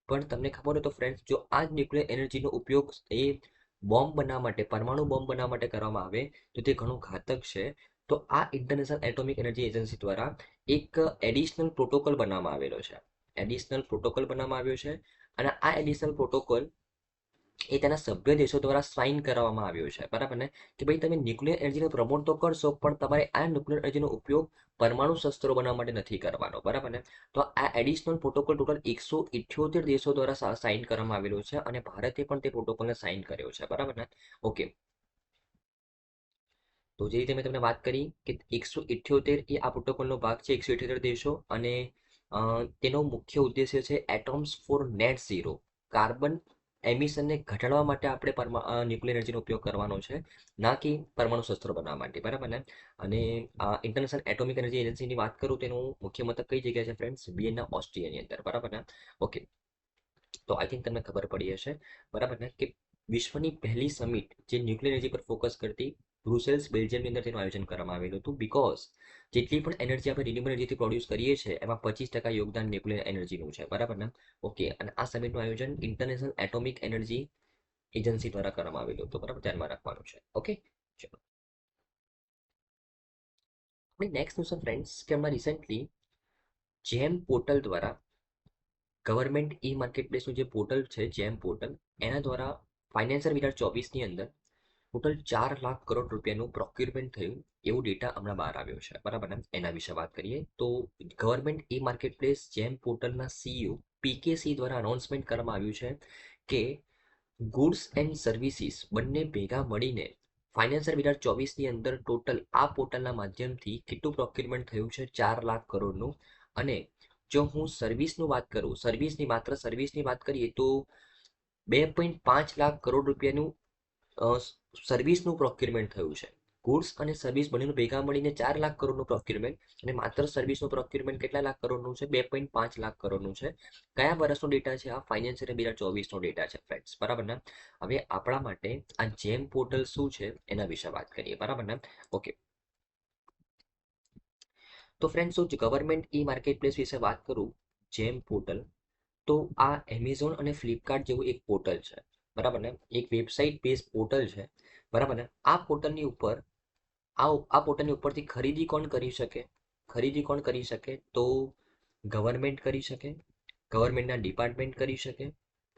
પણ તમને ખબર હોય તો ફ્રેન્ડ્સ, જો આ જ ન્યુક્લિયર એનર્જીનો ઉપયોગ એ બોમ્બ બનાવવા માટે, પરમાણુ બોમ્બ બનાવવા માટે કરવામાં આવે તો તે ઘણું ઘાતક છે. તો આ ઇન્ટરનેશનલ એટોમિક એનર્જી એજન્સી દ્વારા એક એડિશનલ પ્રોટોકોલ બનાવવામાં આવેલો છે. એડિશનલ પ્રોટોકોલ બનાવવામાં આવ્યો છે અને આ એડિશનલ પ્રોટોકોલ એ તેના સભ્ય દેશો દ્વારા સાઇન કરવામાં આવ્યો છે, બરાબર ને? કે ભાઈ તમે ન્યુક્લિયર એનર્જીને પ્રમોટ તો કરશો, પણ તમારે આ ન્યુક્લિયર એનર્જીનો ઉપયોગ પરમાણુ શસ્ત્રો બનાવવા માટે નથી કરવાનો, બરાબર ને? તો આ એડિશનલ પ્રોટોકોલ ટોટલ 178 દેશો દ્વારા સાઇન કરવામાં આવેલો છે અને ભારતે પણ તે પ્રોટોકોલને સાઇન કર્યો છે, બરાબર ને? ઓકે. તો જે રીતે મેં તમને વાત કરી કે 178 એ આ પ્રોટોકોલનો ભાગ છે, 178 દેશો. અને તેનો મુખ્ય ઉદ્દેશ્ય છે atoms for net zero, carbon એમિશનને ઘટાડવા માટે આપણે ન્યુક્લિયર એનર્જીનો ઉપયોગ કરવાનો છે, ના કે પરમાણુ શસ્ત્રો બનાવવા માટે, બરાબર ને? અને ઇન્ટરનેશનલ એટોમિક એનર્જી એજન્સીની વાત કરું તેનું મુખ્ય મથક કઈ જગ્યાએ છે ફ્રેન્ડ્સ? વિયેના, ઓસ્ટ્રિયાની અંદર, બરાબર ને? ઓકે. તો આઈ થિંક તમને ખબર પડી હશે, બરાબર ને, કે વિશ્વની પહેલી સમિટ જે ન્યુક્લિયર એનર્જી પર ફોકસ કરતી બ્રુસેલ્સ, બેલ્જિયમની અંદર તેનું આયોજન કરવામાં આવેલું હતું. બીકોઝ જેટલી પણ એનર્જી આપણે રિન્યુએબલ એનર્જીથી પ્રોડ્યુસ કરીએ છીએ એમાં 25% યોગદાન ન્યુક્લિયર એનર્જીનું છે, બરાબર ને? ઓકે. અને આ સમિટનું આયોજન ઇન્ટરનેશનલ એટોમિક એનર્જી એજન્સી દ્વારા કરવામાં આવેલું હતું, બરાબર? ધ્યાનમાં રાખવાનું છે. ઓકે, ચલો. આપણે નેક્સ્ટ ન્યૂઝ ફ્રેન્ડ્સ કે હમણાં રિસેન્ટલી જેમ પોર્ટલ દ્વારા ગવર્મેન્ટ ઈ માર્કેટ પ્લેસનું જે પોર્ટલ છે જેમ પોર્ટલ, એના દ્વારા ફાઇનાન્શિયલ યર 24ની અંદર ટોટલ 4 લાખ કરોડ રૂપિયાનું પ્રોક્યુરમેન્ટ થયું એવું ડેટા હમણાં બહાર આવ્યો છે, બરાબર ને? એના વિશે વાત કરીએ તો ગવર્મેન્ટ ઈ માર્કેટ પ્લેસ જેમ પોર્ટલના સીઈઓ પીકેસી દ્વારા અનાઉન્સમેન્ટ કરવામાં આવ્યું છે કે ગુડ્સ એન્ડ સર્વિસીસ બંને ભેગા મળીને ફાઇનાન્શિયલ યર 24ની અંદર ટોટલ આ પોર્ટલના માધ્યમથી કેટલું પ્રોક્યુરમેન્ટ થયું છે? 4 લાખ કરોડનું. અને જો હું સર્વિસનું વાત કરું, માત્ર સર્વિસની વાત કરીએ તો 2.5 લાખ કરોડ રૂપિયાનું સર્વિસનું પ્રોક્યુરમેન્ટ થયું છે. ગુડ્સ અને સર્વિસ બંનેનું ભેગા મળીને 4 લાખ કરોડનું પ્રોક્યુરમેન્ટ, અને માત્ર સર્વિસનું પ્રોક્યુરમેન્ટ કેટલા લાખ કરોડનું છે? 2.5 લાખ કરોડનું છે. કયા વર્ષનો ડેટા છે? આ ફાઇનાન્શિયલ યર 24નો ડેટા છે ફ્રેન્ડ્સ, બરાબર ને? હવે આપણા માટે આ જેમ પોર્ટલ શું છે એના વિશે વાત કરીએ, બરાબર ને? ઓકે. તો ફ્રેન્ડ્સ, જો ગવર્મેન્ટ ઈ માર્કેટ પ્લેસ વિશે વાત કરું, જેમ પોર્ટલ, તો આ એમેઝોન અને ફ્લિપકાર્ટ જેવું એક પોર્ટલ છે, બરાબર ને? એક વેબસાઇટ બેઝ પોર્ટલ છે, બરાબર ને? આ પોર્ટલની ઉપર આ પોર્ટલની ઉપરથી ખરીદી કોણ કરી શકે? ખરીદી કોણ કરી શકે? તો ગવર્મેન્ટ કરી શકે, ગવર્મેન્ટના ડિપાર્ટમેન્ટ કરી શકે,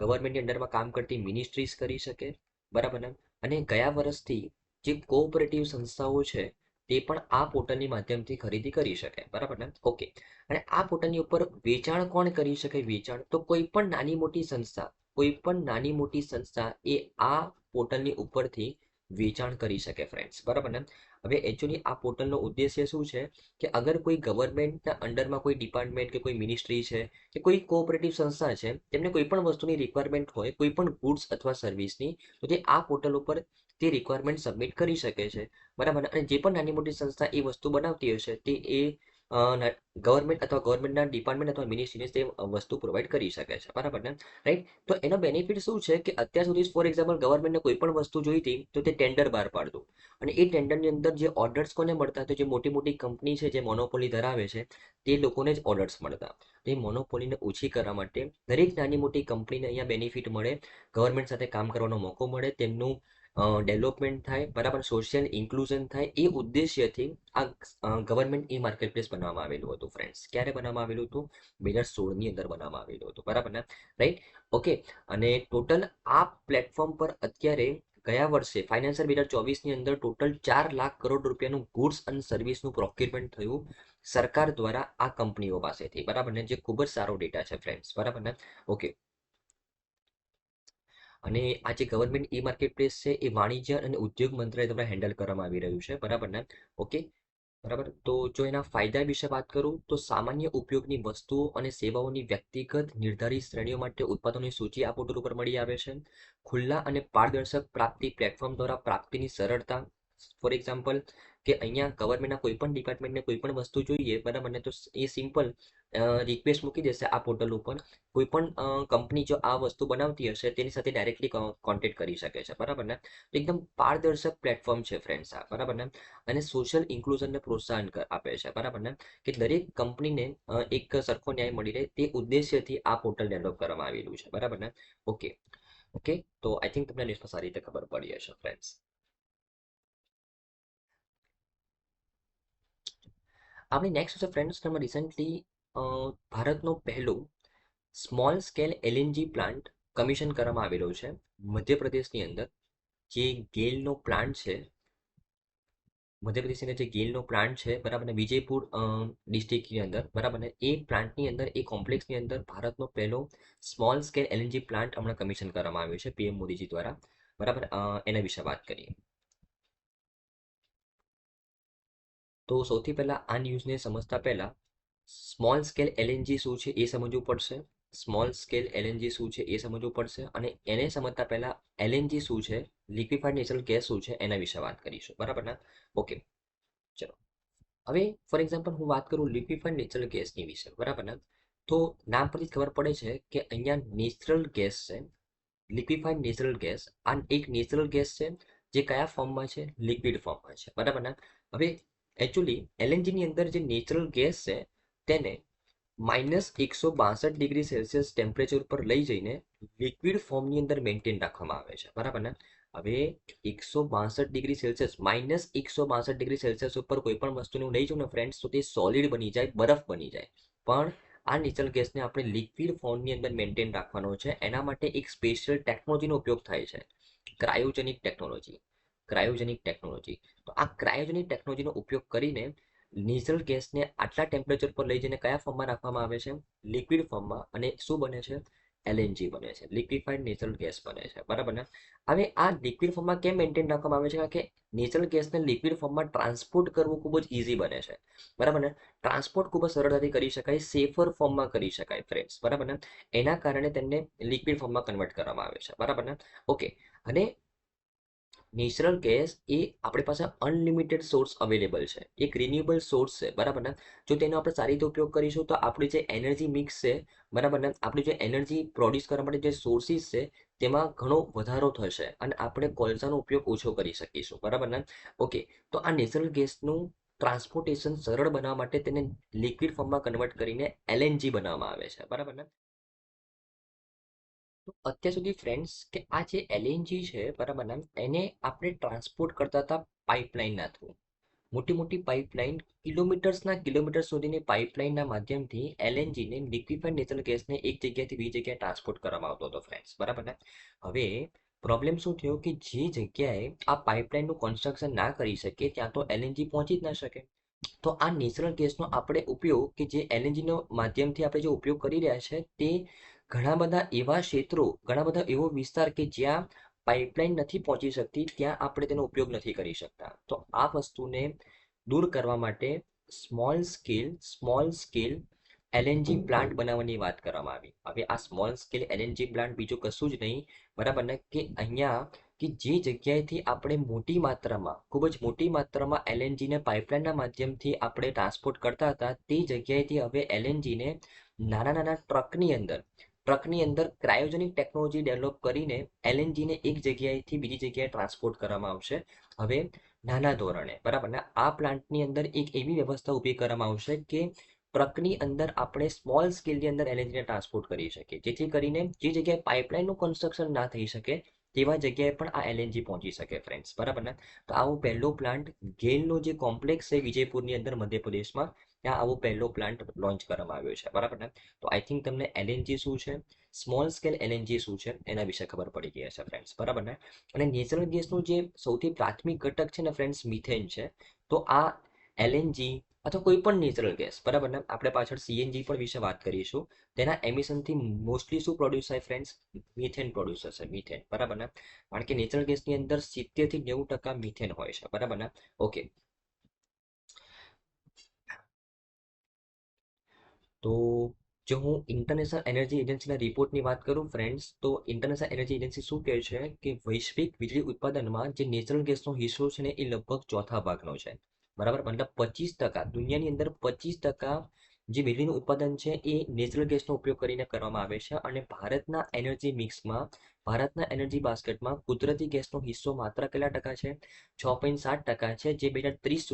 ગવર્મેન્ટની અંડરમાં કામ કરતી મિનિસ્ટ્રીઝ કરી શકે, બરાબર ને? અને ગયા વર્ષથી જે કોઓપરેટિવ સંસ્થાઓ છે તે પણ આ પોર્ટલની માધ્યમથી ખરીદી કરી શકે, બરાબર ને? ઓકે. અને આ પોર્ટલની ઉપર વેચાણ કોણ કરી શકે? વેચાણ તો કોઈ પણ નાની મોટી સંસ્થા એ આ પોર્ટલની ઉપરથી વેચાણ કરી શકે ફ્રેન્ડ્સ, બરાબર ને? હવે એકચ્યુઅલી આ પોર્ટલનો ઉદ્દેશ્ય શું છે કે અગર કોઈ ગવર્મેન્ટના અંડરમાં કોઈ ડિપાર્ટમેન્ટ કે કોઈ મિનિસ્ટ્રી છે કે કોઈ કોઓપરેટિવ સંસ્થા છે, તેમને કોઈ પણ વસ્તુની રિક્વાયરમેન્ટ હોય, કોઈ પણ ગુડ્સ અથવા સર્વિસની, તો તે આ પોર્ટલ ઉપર તે રિક્વાયરમેન્ટ સબમિટ કરી શકે છે, બરાબર? અને જે પણ નાની મોટી સંસ્થા એ વસ્તુ બનાવતી હશે તે એ ગવર્મેન્ટ અથવા ગવર્મેન્ટના ડિપાર્ટમેન્ટ અથવા મિનિસ્ટ્રીને તે વસ્તુ પ્રોવાઈડ કરી શકે છે, બરાબર ને, રાઈટ. તો એનો બેનિફિટ શું છે કે અત્યાર સુધી ફોર એક્ઝામ્પલ ગવર્મેન્ટને કોઈ પણ વસ્તુ જોઈતી તો તે ટેન્ડર બહાર પાડતું, અને એ ટેન્ડરની અંદર જે ઓર્ડર્સ કોને મળતા, તો જે મોટી મોટી કંપની છે જે મોનોપોલી ધરાવે છે તે લોકોને જ ઓર્ડર્સ મળતા. એ મોનોપોલીને ઓછી કરવા માટે દરેક નાની મોટી કંપનીને અહીંયા બેનિફિટ મળે, ગવર્મેન્ટ સાથે કામ કરવાનો મોકો મળે, તેમનું ડેવલપમેન્ટ થાય, બરાબર, સોશિયલ ઇન્ક્લુઝન થાય, એ ઉદ્દેશ્યથી આ ગવર્મેન્ટ ઈ માર્કેટ પ્લેસ બનાવવામાં આવેલું હતું ફ્રેન્ડ્સ. ક્યારે બનાવવામાં આવેલું હતું? 2016ની અંદર બનાવવામાં આવેલું હતું, બરાબર ને, રાઈટ. ઓકે. અને ટોટલ આ પ્લેટફોર્મ પર અત્યારે ગયા વર્ષે ફાઇનાન્શિયલ 2024ની અંદર ટોટલ 4 લાખ કરોડ રૂપિયાનું ગુડ્સ અને સર્વિસનું પ્રોક્યુરમેન્ટ થયું સરકાર દ્વારા આ કંપનીઓ પાસેથી, બરાબર ને, જે ખૂબ જ સારો ડેટા છે ફ્રેન્ડ્સ, બરાબર ને. ઓકે. અને આ જે ગવર્મેન્ટ ઈ માર્કેટ પ્લેસ છે એ વાણિજ્ય અને ઉદ્યોગ મંત્રાલય દ્વારા હેન્ડલ કરવામાં આવી રહ્યું છે, બરાબર ને. ઓકે. બરાબર. તો જો એના ફાયદા વિશે વાત કરું તો સામાન્ય ઉપયોગની વસ્તુઓ અને સેવાઓની વ્યક્તિગત નિર્ધારિત શ્રેણીઓ માટે ઉત્પાદનોની સૂચિ આ પોર્ટલ ઉપર મળી આવે છે. ખુલ્લા અને પારદર્શક પ્રાપ્તિ પ્લેટફોર્મ દ્વારા પ્રાપ્તિની સરળતા. ફોર એક્ઝામ્પલ કે અહીંયા ગવર્મેન્ટના કોઈ પણ ડિપાર્ટમેન્ટને કોઈ પણ વસ્તુ જોઈએ, બરાબર ને, તો એ સિમ્પલ રિક્વેસ્ટ મૂકી દેશે આ પોર્ટલ ઉપર. કોઈ પણ કંપની જો આ વસ્તુ બનાવતી હશે તેની સાથે ડાયરેક્ટલી કોન્ટેક્ટ કરી શકે છે, બરાબર ને. તો એકદમ પારદર્શક પ્લેટફોર્મ છે ફ્રેન્ડ્સ આ, બરાબર ને. અને સોશિયલ ઇન્ક્લુઝનને પ્રોત્સાહન આપે છે, બરાબર ને, કે દરેક કંપનીને એક સરખો ન્યાય મળી રહે તે ઉદ્દેશ્યથી આ પોર્ટલ ડેવલપ કરવામાં આવેલું છે, બરાબર ને. ઓકે. ઓકે. તો આઈ થિંક તમને ન્યૂઝમાં સારી રીતે ખબર પડી હશે ફ્રેન્ડ્સ. આપણી નેક્સ્ટ છે ફ્રેન્ડ્સ, તમે રિસન્ટલી ભારતનો પહેલો small scale LNG plant commission કરવામાં આવેલો છે મધ્યપ્રદેશની અંદર. જે ગેલનો પ્લાન્ટ છે, મધ્યપ્રદેશની અંદર જે ગેલનો પ્લાન્ટ છે, બરાબર ને, વિજયપુર ડિસ્ટ્રિક્ટની અંદર, બરાબર ને, એ પ્લાન્ટની અંદર એ કોમ્પ્લેક્સની અંદર ભારતનો પહેલો સ્મોલ સ્કેલ એલએનજી પ્લાન્ટ હમણાં કમિશન કરવામાં આવ્યો છે પીએમ મોદીજી દ્વારા, બરાબર. એના વિશે વાત કરીએ તો સૌથી પહેલા આ ન્યૂઝને સમજતા પહેલા સ્મોલ સ્કેલ એલએનજી શું છે એ સમજવું પડશે. સ્મોલ સ્કેલ એલએનજી શું છે એ સમજવું પડશે, અને એને સમજતા પહેલા એલએનજી શું છે, લિક્વિફાઈડ નેચરલ ગેસ શું છે, એના વિશે વાત કરીશું, બરાબર ને. ઓકે. ચલો. હવે ફોર એક્ઝામ્પલ હું વાત કરું લિક્વિફાઈડ નેચરલ ગેસની વિશે, બરાબર ને, તો નામ પરથી ખબર પડે છે કે અહીંયા નેચરલ ગેસ છે, લિક્વિફાઈડ નેચરલ ગેસ. આ એક નેચરલ ગેસ છે જે કયા ફોર્મમાં છે? લિક્વિડ ફોર્મમાં છે, બરાબર ને. હવે એકચ્યુઅલી એલએનજીની અંદર જે નેચરલ ગેસ છે તેને -162 ડિગ્રી સેલ્સિયસ ટેમ્પરેચર પર લઈ જઈને લિક્વિડ ફોર્મની અંદર મેન્ટેન રાખવામાં આવે છે, બરાબર ને. હવે 162 ડિગ્રી સેલ્સિયસ, -162 ડિગ્રી સેલ્સિયસ ઉપર કોઈ પણ વસ્તુને હું લઈ જાઉં ને ફ્રેન્ડ્સ, તો તે સોલિડ બની જાય, બરફ બની જાય. પણ આ નેચરલ ગેસને આપણે લિક્વિડ ફોર્મની અંદર મેન્ટેન રાખવાનો છે. એના માટે એક સ્પેશિયલ ટેકનોલોજીનો ઉપયોગ થાય છે, ક્રાયોજેનિક ટેકનોલોજી. Cryogenic technology. તો આ ક્રાયોજેનિક ટેકનોલોજીનો ઉપયોગ કરીને નેચરલ ગેસને આટલા ટેમ્પરેચર પર લઈ જઈને કયા ફોર્મમાં રાખવામાં આવે છે? લિક્વિડ ફોર્મમાં. અને શું બને છે? એલએનજી બને છે, લિક્વિફાઈડ નેચરલ ગેસ બને છે, બરાબર ને. હવે આ લિક્વિડ ફોર્મમાં કેમ મેન્ટેન રાખવામાં આવે છે? કારણ કે નેચરલ ગેસને લિક્વિડ ફોર્મમાં ટ્રાન્સપોર્ટ કરવું ખૂબ જ ઇઝી બને છે, બરાબર ને. ટ્રાન્સપોર્ટ ખૂબ જ સરળતાથી કરી શકાય, સેફર ફોર્મમાં કરી શકાય ફ્રેન્ડ્સ, બરાબર ને. એના કારણે તેમને લિક્વિડ ફોર્મમાં કન્વર્ટ કરવામાં આવે છે, બરાબર ને. ઓકે. અને નેચરલ ગેસ એ આપણી પાસે અનલિમિટેડ સોર્સ અવેલેબલ છે, એક રિન્યુએબલ સોર્સ છે, બરાબર ને. જો તેનો આપણે સારી રીતે ઉપયોગ કરીશું તો આપણી જે એનર્જી મિક્સ છે, બરાબર ને, આપણી જે એનર્જી પ્રોડ્યુસ કરવા માટે જે સોર્સિસ છે તેમાં ઘણો વધારો થશે અને આપણે કોલસાનો ઉપયોગ ઓછો કરી શકીશું, બરાબર ને. ઓકે. તો આ નેચરલ ગેસનું ટ્રાન્સપોર્ટેશન સરળ બનાવવા માટે તેને લિક્વિડ ફોર્મમાં કન્વર્ટ કરીને એલએનજી બનાવવામાં આવે છે, બરાબર ને. તો અત્યાર સુધી ફ્રેન્ડ્સ કે આ જે એલએનજી છે, બરાબર ને, એને આપણે ટ્રાન્સપોર્ટ કરતા હતા પાઇપલાઇનના થ્રુ. મોટી મોટી પાઇપલાઇન, કિલોમીટર્સના કિલોમીટર સુધીની પાઇપલાઇનના માધ્યમથી એલએનજીને, લિક્વિફાઈડ નેચરલ ગેસને એક જગ્યાએથી બીજી જગ્યાએ ટ્રાન્સપોર્ટ કરવામાં આવતો હતો ફ્રેન્ડ્સ, બરાબર ને. હવે પ્રોબ્લેમ શું થયો કે જે જગ્યાએ આ પાઇપલાઇનનું કન્સ્ટ્રક્શન ના કરી શકે ત્યાં તો એલએનજી પહોંચી જ ના શકે. તો આ નેચરલ ગેસનો આપણે ઉપયોગ કે જે એલએનજીનો માધ્યમથી આપણે જે ઉપયોગ કરી રહ્યા છે તે ઘણા બધા એવા ક્ષેત્રો, ઘણા બધા એવો વિસ્તાર કે જ્યાં પાઇપલાઇન નથી પહોંચી શકતી ત્યાં આપણે તેનો ઉપયોગ નથી કરી શકતા. તો આ વસ્તુને દૂર કરવા માટે સ્મોલ સ્કેલ એલએનજી પ્લાન્ટ બનાવવાની વાત કરવામાં આવી. હવે આ સ્મોલ સ્કેલ એલએનજી પ્લાન્ટ બીજું કશું જ નહીં, બરાબર ને, કે અહીંયા કે જે જગ્યાએથી આપણે મોટી માત્રામાં ખૂબ જ મોટી માત્રામાં એલએનજીને પાઇપલાઇનના માધ્યમથી આપણે ટ્રાન્સપોર્ટ કરતા હતા તે જગ્યાએથી હવે એલએનજીને નાના નાના ટ્રકની અંદર ક્રાયોજેનિક ટેકનોલોજી ડેવલપ કરીને એલએનજીને એક જગ્યાએથી બીજી જગ્યાએ ટ્રાન્સપોર્ટ કરવામાં આવશે હવે નાના ધોરણે બરાબર ને આ પ્લાન્ટની અંદર એક એવી વ્યવસ્થા ઊભી કરવામાં આવશે કે ટ્રકની અંદર આપણે સ્મોલ સ્કેલની અંદર એલએનજીને ટ્રાન્સપોર્ટ કરી શકીએ જેથી કરીને જે જગ્યાએ પાઇપલાઇનનું કન્સ્ટ્રક્શન ના થઈ શકે તેવા જગ્યાએ પણ આ એલએનજી પહોંચી શકે ફ્રેન્ડ્સ બરાબર ને તો આવો પહેલો પ્લાન્ટ ગેલનો જે કોમ્પ્લેક્સ છે વિજયપુરની અંદર મધ્યપ્રદેશમાં ત્યાં આવો પહેલો પ્લાન્ટ લોન્ચ કરવામાં આવ્યો છે બરાબર ને તો આઈ થિંક તમને એલએનજી શું છે સ્મોલ સ્કેલ એલએનજી શું છે એના વિશે ખબર પડી ગઈ હશે ફ્રેન્ડ્સ બરાબર ને અને નેચરલ ગેસનું જે સૌથી પ્રાથમિક ઘટક છે ને ફ્રેન્ડ્સ મિથેન છે તો આ એલએનજી અથવા કોઈ પણ નેચરલ ગેસ બરાબર ને આપણે પાછળ સીએનજી પણ વિશે વાત કરીશું તેના એમિશનથી મોસ્ટલી શું પ્રોડ્યુસ થાય ફ્રેન્ડ્સ મિથેન પ્રોડ્યુસ થશે મિથેન બરાબર ને કારણ કે નેચરલ ગેસની અંદર 70 થી 90% મિથેન હોય છે બરાબર ને ઓકે તો જો હું ઇન્ટરનેશનલ એનર્જી એજન્સીના રિપોર્ટની વાત કરું ફ્રેન્ડ્સ તો ઇન્ટરનેશનલ એનર્જી એજન્સી શું કહે છે કે વૈશ્વિક વીજળી ઉત્પાદનમાં જે નેચરલ ગેસનો હિસ્સો છે ને એ લગભગ ચોથા ભાગનો છે બરાબર મતલબ 25% દુનિયાની અંદર 25% જે વીજળીનું ઉત્પાદન છે એ નેચરલ ગેસનો ઉપયોગ કરીને કરવામાં આવે છે અને ભારતના એનર્જી મિક્સમાં ભારતના એનર્જી બાસ્કેટમાં કુદરતી ગેસનો હિસ્સો માત્ર કેટલા ટકા છે 6.7% છે જે 2030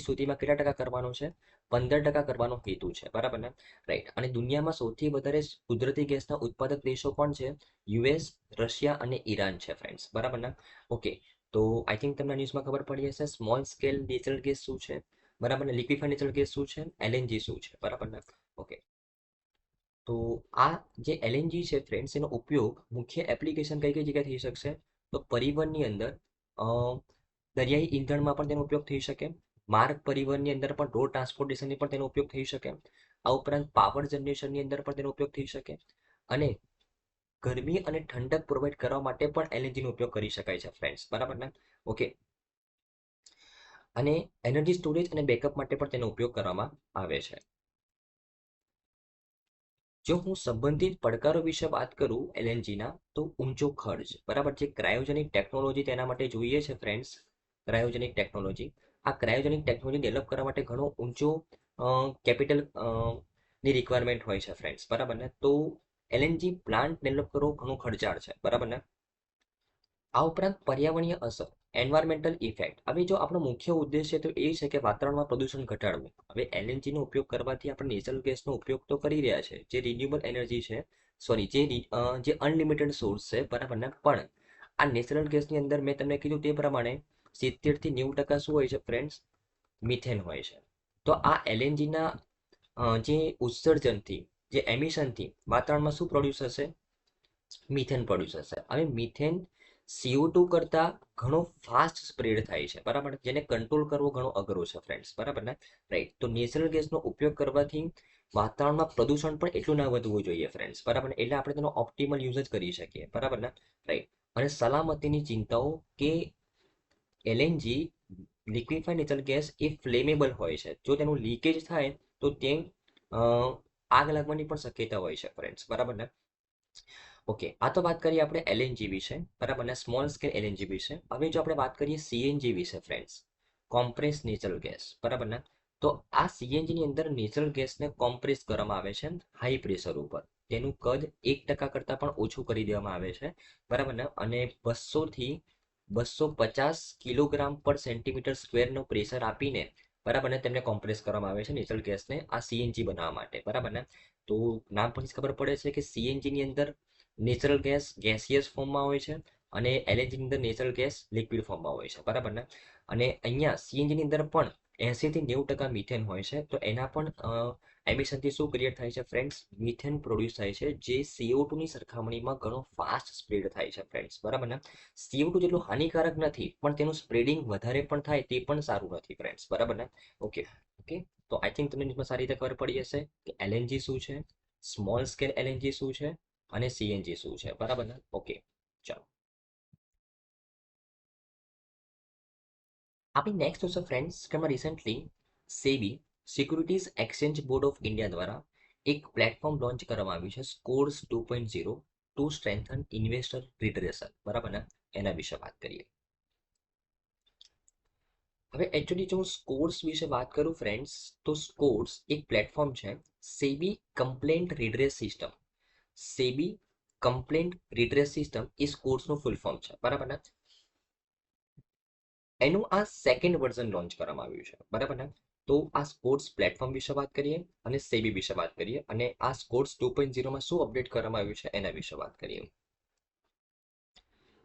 સુધીમાં કેટલા ટકા કરવાનો છે 15% કરવાનો હેતુ છે બરાબર ને રાઈટ અને દુનિયામાં સૌથી વધારે કુદરતી ગેસના ઉત્પાદક દેશો કોણ છે યુએસ રશિયા અને ઈરાન છે ફ્રેન્ડ્સ બરાબર ને ઓકે તો આઈ થિંક તમને ન્યૂઝમાં ખબર પડી હશે સ્મોલ સ્કેલ નેચરલ ગેસ શું છે બરાબર ને લિક્વિફાઈડ નેચરલ ગેસ શું છે એલએનજી શું છે બરાબર ને ઓકે તો આ જે એલએનજી છે ફ્રેન્ડ્સ એનો ઉપયોગ મુખ્ય એપ્લિકેશન કઈ કઈ જગ્યાએ થઈ શકશે તો પરિવહનની અંદર અ, દરિયાઈ ઈંધણમાં પણ તેનો ઉપયોગ થઈ શકે માર્ગ પરિવહનની અંદર પણ રોડ ટ્રાન્સપોર્ટેશનની પણ તેનો ઉપયોગ થઈ શકે આ ઉપરાંત પાવર જનરેશનની અંદર પણ તેનો ઉપયોગ થઈ શકે અને ગરમી અને ઠંડક પ્રોવાઈડ કરવા માટે પણ એલએનજીનો ઉપયોગ કરી શકાય છે ફ્રેન્ડ્સ બરાબર ને ઓકે અને એનર્જી સ્ટોરેજ અને બેકઅપ માટે પણ તેનો ઉપયોગ કરવામાં આવે છે જો હું સંબંધિત પડકારો વિશે વાત કરું એલએનજીના તો ઊંચો ખર્ચ બરાબર જે ક્રાયોજેનિક ટેકનોલોજી તેના માટે જોઈએ છે ફ્રેન્ડ્સ ક્રાયોજેનિક ટેકનોલોજી આ ક્રાયોજેનિક ટેકનોલોજી ડેવલપ કરવા માટે ઘણો ઊંચો કેપિટલ ની રિક્વાયરમેન્ટ હોય છે ફ્રેન્ડ્સ બરાબર ને તો એલએનજી પ્લાન્ટ ડેવલપ કરવો ઘણું ખર્ચાળ છે બરાબર ને આ ઉપરાંત પર્યાવરણીય અસર એન્વાયરમેન્ટલ ઇફેક્ટ હવે જો આપણો મુખ્ય ઉદ્દેશ્ય તો એ છે કે વાતાવરણમાં પ્રદૂષણ ઘટાડવું હવે એલએનજીનો ઉપયોગ કરવાથી આપણે નેચરલ ગેસનો ઉપયોગ તો કરી રહ્યા છે જે રિન્યુએબલ એનર્જી છે સોરી જે અનલિમિટેડ સોર્સ છે બરાબર ને પણ આ નેચરલ ગેસની અંદર મેં તમને કીધું તે પ્રમાણે 70 થી 90% શું હોય છે ફ્રેન્ડ્સ મિથેન હોય છે તો આ એલએનજીના જે ઉત્સર્જનથી જે એમિશનથી વાતાવરણમાં શું પ્રોડ્યુસ થશે મિથેન પ્રોડ્યુસ થશે હવે મિથેન CO2 કરતા ઘણો ફાસ્ટ સ્પ્રેડ થાય છે બરાબર જેને કંટ્રોલ કરવો ઘણો અઘરો છે ફ્રેન્ડ્સ બરાબર ને રાઈટ તો નેચરલ ગેસનો ઉપયોગ કરવાથી વાતાવરણમાં પ્રદૂષણ પણ એટલું ના વધવું જોઈએ ફ્રેન્ડ્સ બરાબર ને એટલે આપણે તેનો ઓપ્ટિમલ યુઝ જ કરી શકીએ બરાબર ને રાઈટ અને સલામતીની ચિંતાઓ કે એલએનજી લિક્વિફાઈડ નેચરલ ગેસ એ ફ્લેમેબલ હોય છે જો તેનું લીકેજ થાય તો તે આગ લાગવાની પણ શક્યતા હોય છે ફ્રેન્ડ્સ બરાબર ને ઓકે આ તો વાત કરીએ આપણે એલએનજી વિશે બરાબર ને સ્મોલ સ્કેલ એલએનજી વિશે હવે જો આપણે વાત કરીએ સીએનજી વિશે ફ્રેન્ડ્સ કોમ્પ્રેસ નેચરલ ગેસ બરાબર ને તો આ સીએનજી ની અંદર નેચરલ ગેસને કોમ્પ્રેસ કરવામાં આવે છે હાઈ પ્રેશર ઉપર તેનું કદ 1% કરતાં પણ ઓછું કરી દેવામાં આવે છે બરાબર ને અને 200 થી 250 કિલોગ્રામ પર સેન્ટીમીટર સ્ક્વેરનું પ્રેશર આપીને બરાબર ને તેમને કોમ્પ્રેસ કરવામાં આવે છે નેચરલ ગેસને આ સીએનજી બનાવવા માટે બરાબર ને તો નામ પરથી ખબર પડે છે કે સીએનજી ની અંદર નેચરલ ગેસ ગેસિયસ ફોર્મમાં હોય છે અને એલએનજીની અંદર નેચરલ ગેસ લિક્વિડ ફોર્મમાં હોય છે બરાબર ને અને અહીંયા સીએનજીની અંદર પણ 80 થી 90% મિથેન હોય છે તો એના પણ એમિશનથી શું ક્રિએટ થાય છે ફ્રેન્ડ્સ મિથેન પ્રોડ્યુસ થાય છે જે CO2 ની સરખામણીમાં ઘણો ફાસ્ટ સ્પ્રેડ થાય છે ફ્રેન્ડ્સ બરાબર ને CO2 જેટલું હાનિકારક નથી પણ તેનું સ્પ્રેડિંગ વધારે પણ થાય તે પણ સારું નથી ફ્રેન્ડ્સ બરાબર ને ઓકે ઓકે તો આઈ થિંક તમને સારી રીતે ખબર પડી હશે કે એલએનજી શું છે સ્મોલ સ્કેલ એલએનજી શું છે અને સીએનજી શું છે બરાબર ને ઓકે ચાલો આપણી નેક્સ્ટ હશે ફ્રેન્ડ્સ કે recently SEBI securities exchange board of India દ્વારા એક પ્લેટફોર્મ લોન્ચ કરવામાં આવ્યું છે સ્કોર્સ 2.0 ટુ સ્ટ્રેન્થન ઇન્વેસ્ટર રિડરેશન, બરાબર ને, એના વિશે વાત કરીએ. હવે એકચ્યુઅલી જો હું સ્કોર્સ વિશે વાત કરું ફ્રેન્ડ્સ, તો સ્કોર્સ એક પ્લેટફોર્મ છે, SEBI complaint redress system. SEBI complaint redress system એ સ્કોર્સનું ફૂલ ફોર્મ છે, બરાબર ને. એનું આ સેકન્ડ વર્ઝન લોન્ચ કરવામાં આવ્યું છે, બરાબર ને. તો આ સ્પોર્ટ્સ પ્લેટફોર્મ વિશે વાત કરીએ અને સેબી વિશે વાત કરીએ અને આ સ્પોર્ટ્સ 2.0માં શું અપડેટ કરવામાં આવ્યું છે એના વિશે વાત કરીએ.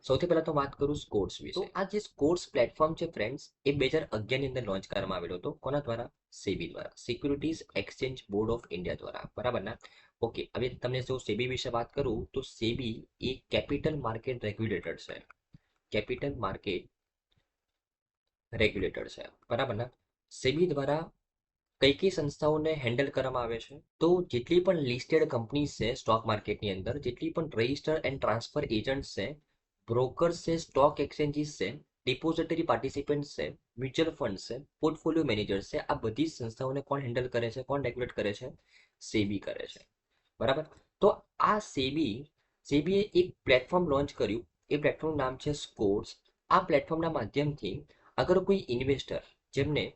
સૌથી પહેલા તો વાત કરું સ્કોર્સ વિશે. તો આ જે સ્કોર્સ પ્લેટફોર્મ છે ફ્રેન્ડ્સ, એ 2011 ની અંદર લોન્ચ કરવામાં આવેલો હતો. કોના દ્વારા? સેબી દ્વારા, securities exchange board of India દ્વારા, બરાબર ને. ઓકે, હવે તમને જો સેબી વિશે વાત કરું તો સેબી એ કેપિટલ માર્કેટ રેગ્યુલેટર છે. કેપિટલ માર્કેટ રેગ્યુલેટર છે, બરાબર ને. સેબી દ્વારા કઈ કઈ સંસ્થાઓને હેન્ડલ કરવામાં આવે છે? તો જેટલી પણ લિસ્ટેડ કંપનીઝ છે સ્ટોક માર્કેટની અંદર, જેટલી પણ રજિસ્ટર એન્ડ ટ્રાન્સફર એજન્ટ્સ છે, બ્રોકર્સ છે, સ્ટોક એક્સચેન્જીસ છે, ડિપોઝિટરી પાર્ટિસિપન્ટ્સ છે, મ્યુચ્યુઅલ ફંડ છે, પોર્ટફોલિયો મેનેજર્સ છે, આ બધી સંસ્થાઓને કોણ હેન્ડલ કરે છે, કોણ રેગ્યુલેટ કરે છે? સેબી કરે છે, બરાબર. તો આ સેબીએ એક પ્લેટફોર્મ લોન્ચ કર્યું. એ પ્લેટફોર્મનું નામ છે સ્કોર્સ. આ પ્લેટફોર્મના માધ્યમથી અગર કોઈ ઇન્વેસ્ટર જેમને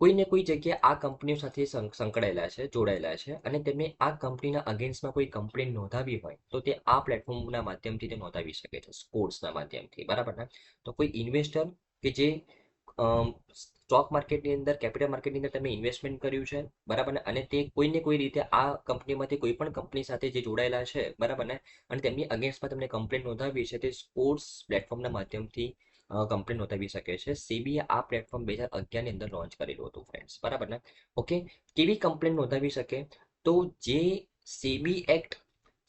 કોઈને કોઈ જગ્યાએ આ કંપનીઓ સાથે સંકળાયેલા છે, જોડાયેલા છે અને તેમને આ કંપનીના અગેન્સ્ટમાં કોઈ કમ્પ્લેન નોંધાવી હોય તો તે આ પ્લેટફોર્મના માધ્યમથી તે નોંધાવી શકે છે, સ્કોર્સના માધ્યમથી, બરાબર ને. તો કોઈ ઇન્વેસ્ટર કે જે સ્ટોક માર્કેટની અંદર, કેપિટલ માર્કેટની અંદર તમે ઇન્વેસ્ટમેન્ટ કર્યું છે, બરાબર ને, અને તે કોઈને કોઈ રીતે આ કંપનીમાંથી કોઈ પણ કંપની સાથે જે જોડાયેલા છે, બરાબર ને, અને તેમની અગેન્સ્ટમાં તમને કમ્પ્લેન નોંધાવી છે, તે સ્પોર્ટ્સ પ્લેટફોર્મના માધ્યમથી કમ્પ્લેન નોંધાવી શકે છે. સેબીએ આ પ્લેટફોર્મ 2011 ની અંદર લોન્ચ કરેલું હતું ફ્રેન્ડ્સ, બરાબર ને. ઓકે, કેવી કમ્પ્લેન નોંધાવી શકે? તો જે SEBI act,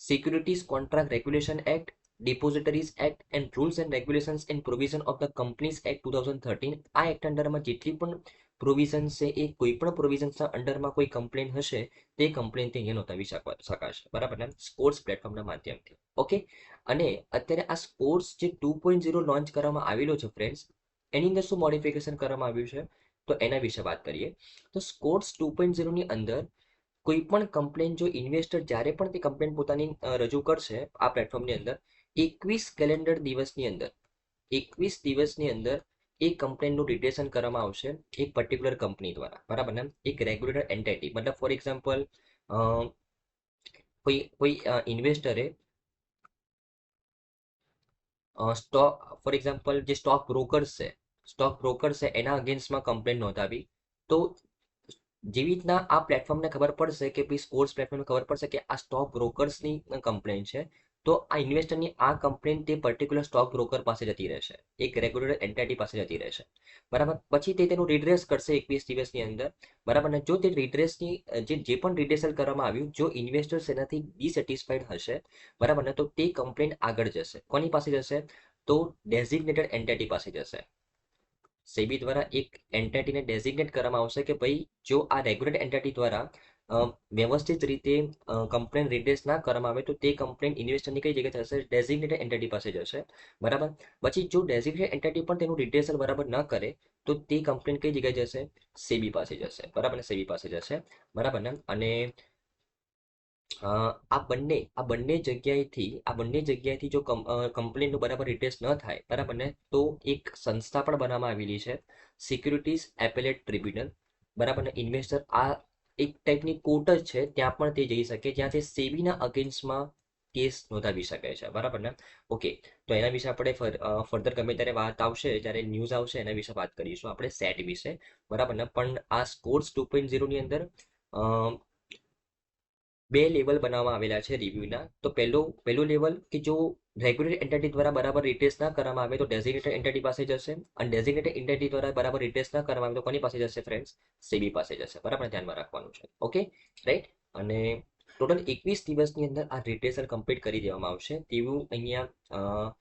securities contract regulation act, depositories act and rules and regulations and provision of the companies act 2013, આ એક્ટ અંડરમાં જેટલી પણ પ્રોવિઝન્સ છે, એ કોઈ પણ પ્રોવિઝન્સના અંડરમાં કોઈ કમ્પ્લેન હશે તે કમ્પ્લેન તે અહીંયા નોંધાવી શકાશે, બરાબર ને, સ્પોર્ટ્સ પ્લેટફોર્મના માધ્યમથી. ઓકે, અને અત્યારે આ સ્પોર્ટ્સ જે 2.0 લોન્ચ કરવામાં આવેલો છે ફ્રેન્ડ્સ, એની અંદર શું મોડિફિકેશન કરવામાં આવ્યું છે તો એના વિશે વાત કરીએ. તો સ્પોર્ટ્સ 2.0 ની અંદર કોઈ પણ કમ્પ્લેન, જો ઇન્વેસ્ટર જ્યારે પણ તે કમ્પ્લેન પોતાની રજૂ કરશે આ પ્લેટફોર્મની અંદર, 21 કેલેન્ડર દિવસની અંદર, 21 દિવસની અંદર એ કમ્પ્લેનનું ડિટેશન કરવામાં આવશે એક પર્ટિક્યુલર કંપની દ્વારા, બરાબર ને, એક રેગ્યુલેટર એન્ટિટી. મતલબ ફોર એક્ઝામ્પલ કોઈ કોઈ ઇન્વેસ્ટરે સ્ટોક, ફોર એક્ઝામ્પલ જે સ્ટોક બ્રોકર્સ છે એના અગેન્સ્ટમાં કમ્પ્લેન નોંધાવી, તો જેવી રીતના આ પ્લેટફોર્મને ખબર પડશે કે ભાઈ સ્પોર્ટ્સ પ્લેટફોર્મને ખબર પડશે કે આ સ્ટોક બ્રોકર્સની કમ્પ્લેન છે, તો આ ઇન્વેસ્ટરની આ કમ્પ્લેન તે પર્ટિક્યુલર સ્ટોક બ્રોકર પાસે જતી રહેશે, એક રેગ્યુલર એન્ટિટી પાસે જતી રહેશે, બરાબર. પછી તે તેનું રિડ્રેસ કરશે 21 દિવસની અંદર, બરાબર ને. જો તે રિડ્રેસની જે પણ રિડ્રેસલ કરવામાં આવ્યું, જો ઇન્વેસ્ટર્સ એનાથી ડિસેટિસ્ફાઈડ હશે, બરાબર ને, તો તે કમ્પ્લેન આગળ જશે. કોની પાસે જશે? તો ડેઝિગ્નેટેડ એન્ટિટી પાસે જશે. સેબી દ્વારા એક એન્ટિટીને ડેઝિગ્નેટ કરવામાં આવશે કે ભાઈ જો આ રેગ્યુલેટ એન્ટિટી દ્વારા વ્યવસ્થિત રીતે કમ્પ્લેન રિડ્રેસ ના કરવામાં આવે તો તે કમ્પ્લેન ઇન્વેસ્ટરની કઈ જગ્યાએ થશે? ડેઝિગ્નેટેડ એન્ટિટી પાસે જશે, બરાબર. પછી જો ડેઝિગ્નેટેડ એન્ટિટી પણ તેનું રિડ્રેસલ બરાબર ન કરે તો તે કમ્પ્લેન કઈ જગ્યાએ જશે? સેબી પાસે જશે, બરાબર ને, સેબી પાસે જશે, બરાબર ને. અને આ બંને જગ્યાએથી જો કમ્પ્લેનનું બરાબર રિટેસ્ટ ન થાય, બરાબર ને, તો એક સંસ્થા પણ બનાવવામાં આવેલી છે, સિક્યુરિટીઝ એપેલેટ ટ્રિબ્યુનલ, બરાબર ને. ઇન્વેસ્ટર આ એક ટાઈપની કોર્ટ જ છે, ત્યાં પણ તે જઈ શકે જ્યાં તે સેબીના અગેન્સ્ટમાં કેસ નોંધાવી શકે છે, બરાબર ને. ઓકે, તો એના વિશે આપણે ફર્ધર ગમે ત્યારે વાત આવશે, જ્યારે ન્યૂઝ આવશે એના વિશે વાત કરીશું આપણે સેટ વિશે, બરાબર ને. પણ આ સ્પોર્ટ્સ 2.0 ની અંદર બે લેવલ બનાવવામાં આવેલા છે રિવ્યુના. તો પહેલું લેવલ કે જો રેગ્યુલર એન્ટિટી દ્વારા બરાબર રિટેસ્ટ ના કરવામાં આવે તો ડેઝિગ્નેટેડ એન્ટિટી પાસે જશે, અને ડેઝિગ્નેટેડ એન્ટિટી દ્વારા બરાબર રિટેસ્ટ ના કરવામાં આવે તો કોની પાસે જશે ફ્રેન્ડ્સ? સેબી પાસે જશે, બરાબર, ધ્યાનમાં રાખવાનું છે. Okay, right. અને ટોટલ 21 દિવસની અંદર આ રિટેસલ કમ્પ્લીટ કરી દેવામાં આવશે તેવું અહીંયા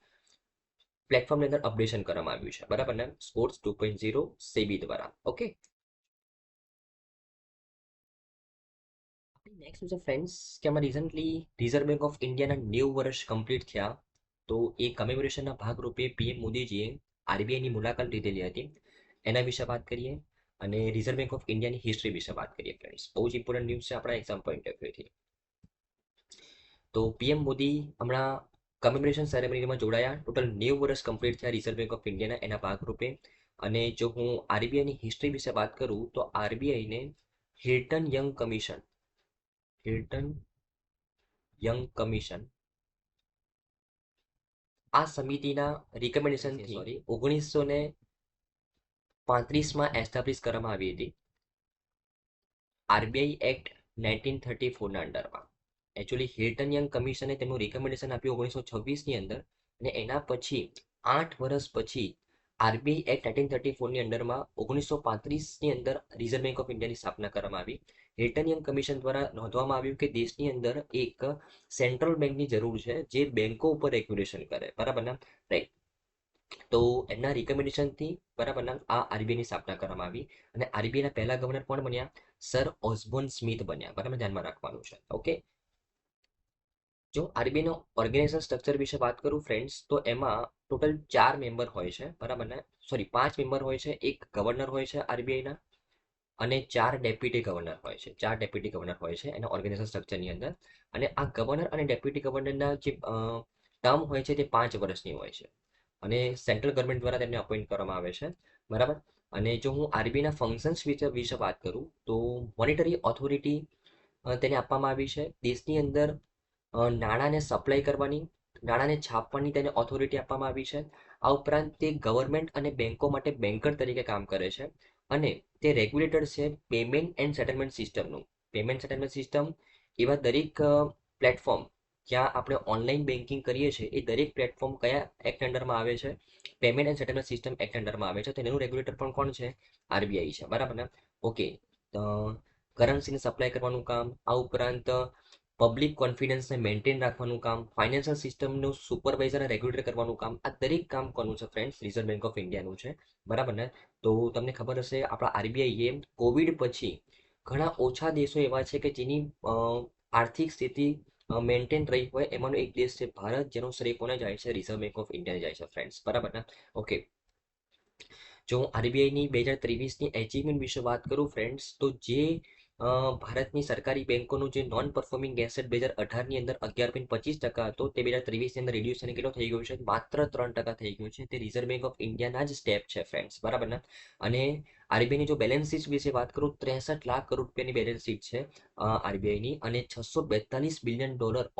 પ્લેટફોર્મની અંદર અપડેશન કરવામાં આવ્યું છે, બરાબર ને, સ્પોર્ટ્સ 2.0 સેબી દ્વારા. ઓકે, નેક્સ્ટ છે ફ્રેન્ડ્સ કે આમાં રિસન્ટલી રિઝર્વ બેંક ઓફ ઇન્ડિયાના 90 વર્ષ કમ્પ્લીટ થયા, તો એ કમેમોરેશનના ભાગરૂપે પીએમ મોદીજીએ આરબીઆઈની મુલાકાત લીધેલી હતી, એના વિશે વાત કરીએ. અને રિઝર્વ બેંક ઓફ ઇન્ડિયાની હિસ્ટ્રી વિશે વાત કરીએ ફ્રેન્ડ્સ. બહુ જ ઇમ્પોર્ટન્ટ ન્યૂઝ છે આપણા એક્ઝામ પોઈન્ટ ઓફ વ્યૂથી. તો પીએમ મોદી હમણાં કમેમોરેશન સેરેમનીમાં જોડાયા. ટોટલ 90 વર્ષ કમ્પ્લીટ થયા રિઝર્વ બેંક ઓફ ઇન્ડિયાના એના ભાગરૂપે. અને જો હું આરબીઆઈની હિસ્ટ્રી વિશે વાત કરું તો આરબીઆઈને હિલ્ટન યંગ કમિશન આ સમિતિના રિકમેન્ડેશનથી 1935માં એસ્ટાબ્લિશ કરવામાં આવી હતી RBI act 1934ના અંડરમાં. Actually Hilton young કમિશને તેમનું રિકમેન્ડેશન આપ્યું 1926ની અંદર, અને એના પછી 8 વર્ષ પછી આરબીઆઈ એક્ટ 1934ની અંડરમાં 1935ની અંદર રિઝર્વ બેંક ઓફ ઇન્ડિયાની સ્થાપના કરવામાં આવી. હિલ્ટન યંગ કમિશન દ્વારા નોંધવામાં આવ્યું કે દેશની અંદર એક સેન્ટ્રલ બેંકની જરૂર છે જે બેંકો ઉપર રેગ્યુલેશન કરે, બરાબર ને, રાઈટ. તો એમના રિકમેન્ડેશનથી બરાબર ના આ આરબીઆઈની સ્થાપના કરવામાં આવી. અને આરબીઆઈના પહેલા ગવર્નર કોણ બન્યા? સર ઓસ્બોર્ન સ્મિથ બન્યા, બરાબર, ધ્યાનમાં રાખવાનું છે. ઓકે, જો આરબીઆઈનો ઓર્ગેનાઇઝેશન સ્ટ્રક્ચર વિશે વાત કરું ફ્રેન્ડ્સ, તો એમાં ટોટલ 4 મેમ્બર હોય છે, બરાબર ને, સોરી 5 મેમ્બર હોય છે. એક ગવર્નર હોય છે આરબીઆઈના, અને 4 ડેપ્યુટી ગવર્નર હોય છે. 4 ડેપ્યુટી ગવર્નર હોય છે એના ઓર્ગેનાઇઝેશન સ્ટ્રક્ચરની અંદર. અને આ ગવર્નર અને ડેપ્યુટી ગવર્નરના જે ટર્મ હોય છે તે 5 વર્ષની હોય છે, અને સેન્ટ્રલ ગવર્મેન્ટ દ્વારા તેમને અપોઇન્ટ કરવામાં આવે છે, બરાબર. અને જો હું આરબીઆઈના ફંક્શન્સ વિશે વાત કરું તો મોનિટરી ઓથોરિટી તેને આપવામાં આવી છે. દેશની અંદર નાણાંને સપ્લાય કરવાની, નાણાંને છાપવાની તેને ઓથોરિટી આપવામાં આવી છે. આ ઉપરાંત તે ગવર્મેન્ટ અને બેંકો માટે બેન્કર તરીકે કામ કરે છે. અને તે રેગ્યુલેટર છે પેમેન્ટ એન્ડ સેટલમેન્ટ સિસ્ટમનું. પેમેન્ટ સેટલમેન્ટ સિસ્ટમ એવા દરેક પ્લેટફોર્મ જ્યાં આપણે ઓનલાઈન બેન્કિંગ કરીએ છીએ એ દરેક પ્લેટફોર્મ કયા એક્ટ અંડરમાં આવે છે? Payment and settlement system act અંડરમાં આવે છે. તો એનું રેગ્યુલેટર પણ કોણ છે? આરબીઆઈ છે, બરાબર ને. ઓકે, કરન્સીને સપ્લાય કરવાનું કામ, આ ઉપરાંત પબ્લિક કોન્ફિડન્સને મેન્ટેન રાખવાનું કામ, ફાઇનાન્શિયલ સિસ્ટમનું સુપરવાઇઝર અને રેગ્યુલેટ કરવાનું કામ, આ દરેક કામ કોનું છે ફ્રેન્ડ્સ? રિઝર્વ બેંક ઓફ ઇન્ડિયાનું છે, બરાબર ને. તો તમને ખબર હશે આપણા આરબીઆઈએ કોવિડ પછી ઘણા ઓછા દેશો એવા છે કે જેની આર્થિક સ્થિતિ મેન્ટેન રહી હોય, એમાંનો એક દેશ છે ભારત, જેનો શ્રેય કોને જાય છે? રિઝર્વ બેંક ઓફ ઇન્ડિયાને જાય છે ફ્રેન્ડ્સ, બરાબર ને. ઓકે, જો હું આરબીઆઈની 2023ની એચિવમેન્ટ વિશે વાત કરું ફ્રેન્ડ્સ, તો જે ભારતની સરકારી બેંકોનું જે નોન પરફોર્મિંગ એસેટ 2018ની અંદર 11.25% હતો, તે 2023ની અંદર રિડ્યુસ થઈને કેટલો થઈ ગયો છે? માત્ર 3% થઈ ગયું છે. તે રિઝર્વ બેંક ઓફ ઇન્ડિયાના જ સ્ટેપ છે ફ્રેન્ડ્સ, બરાબર ને. અને આરબીઆઈની જો બેલેન્સ શીટ વિશે વાત કરું, 63 લાખ કરોડ રૂપિયાની બેલેન્સ શીટ છે આરબીઆઈની, અને $642 billion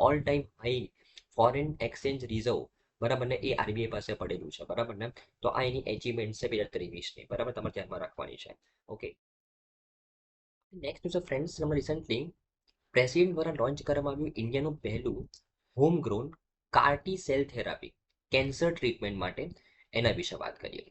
all time high foreign exchange reserve, બરાબર ને, એ આરબીઆઈ પાસે પડેલું છે, બરાબર ને. તો આ એની એચિવમેન્ટ છે 2023ની, બરાબર, તમારે ધ્યાનમાં રાખવાની છે. ઓકે, નેક્સ્ટ છે ફ્રેન્ડ્સ, તમે રિસન્ટલી પ્રેસિડેન્ટ દ્વારા લોન્ચ કરવામાં આવ્યું ઇન્ડિયાનું પહેલું home grown CAR T cell therapy cancer treatment માટે, એના વિશે વાત કરીએ.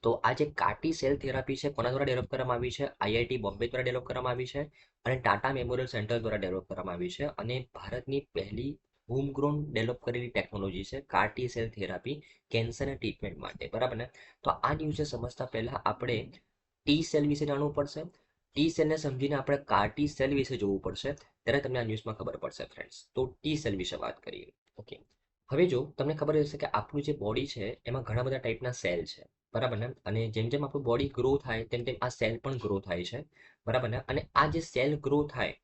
તો આ જે કાર્ટી સેલ થેરાપી છે કોના દ્વારા ડેવલપ કરવામાં આવી છે? આઈઆઈટી બોમ્બે દ્વારા ડેવલપ કરવામાં આવી છે, અને ટાટા મેમોરિયલ સેન્ટર દ્વારા ડેવલપ કરવામાં આવી છે. અને ભારતની પહેલી હોમગ્રોન ડેવલપ કરેલી ટેકનોલોજી છે કાર્ટી સેલ થેરાપી કેન્સરના ટ્રીટમેન્ટ માટે, બરાબર ને. તો આ ન્યૂઝને સમજતા પહેલા આપણે ટી સેલ વિશે જાણવું પડશે. ટી સેલને સમજીને આપણે કાર્ટી સેલ વિશે જોવું પડશે, ત્યારે તમને આ ન્યૂઝમાં ખબર પડશે ફ્રેન્ડ્સ. તો ટી સેલ વિશે વાત કરીએ. ઓકે, હવે જો તમને ખબર હશે કે આપણું જે બોડી છે એમાં ઘણા બધા ટાઈપના સેલ છે, બરાબર ને. અને જેમ જેમ આપણું બોડી ગ્રો થાય તેમ તેમ આ સેલ પણ ગ્રો થાય છે, બરાબર ને. અને આ જે સેલ ગ્રો થાય,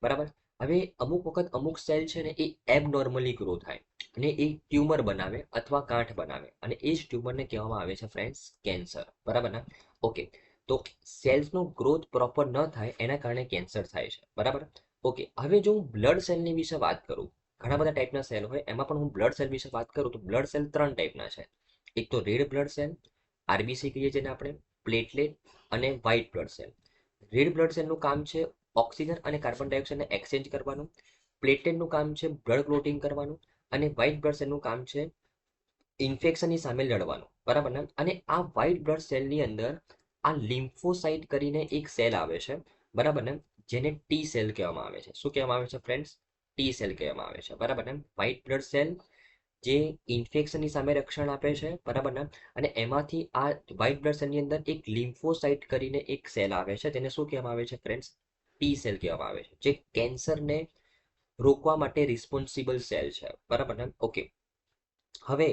બરાબર, હવે અમુક વખત અમુક સેલ છે ને એ એબનોર્મલી ગ્રો થાય, અને એ ટ્યુમર બનાવે અથવા ગાંઠ બનાવે, અને એ જ ટ્યુમરને કહેવામાં આવે છે ફ્રેન્ડ્સ કેન્સર, બરાબર ને. ઓકે, તો સેલ્સનો ગ્રોથ પ્રોપર ન થાય એના કારણે કેન્સર થાય છે, બરાબર. ઓકે, હવે જો હું બ્લડ સેલની વિશે વાત કરું, ઘણા બધા ટાઈપના સેલ હોય, એમાં પણ હું બ્લડ સેલ વિશે વાત કરું તો બ્લડ સેલ 3 ટાઈપના છે. એક તો રેડ બ્લડ સેલ, આરબીસી કહીએ જેને આપણે, પ્લેટલેટ, અને white blood cell. Red blood સેલનું કામ છે ઓક્સિજન અને કાર્બન ડાયોક્સાઇડને એક્સચેન્જ કરવાનું. પ્લેટલેટનું કામ છે બ્લડ ક્લોટિંગ કરવાનું. અને વ્હાઇટ બ્લડ સેલનું કામ છે ઇન્ફેક્શનની સામે લડવાનું, બરાબર ને. અને આ વ્હાઇટ બ્લડ સેલની અંદર આ લિમ્ફોસાઇટ કરીને એક સેલ આવે છે, બરાબર ને, જેને ટી સેલ કહેવામાં આવે છે. શું કહેવામાં આવે છે ફ્રેન્ડ્સ? ટી સેલ કહેવામાં આવે છે, બરાબર ને. વ્હાઇટ બ્લડ સેલ જે ઇન્ફેક્શનની સામે રક્ષણ આપે છે, બરાબર ને. અને એમાંથી આ વ્હાઇટ બ્લડ સેલની અંદર એક લિમ્ફોસાઇટ કરીને એક સેલ આવે છે, તેને શું કહેવામાં આવે છે ફ્રેન્ડ્સ? ટી સેલ કહેવામાં આવે છે, જે કેન્સરને રોકવા માટે રિસ્પોન્સિબલ સેલ છે, બરાબર ને. ઓકે, હવે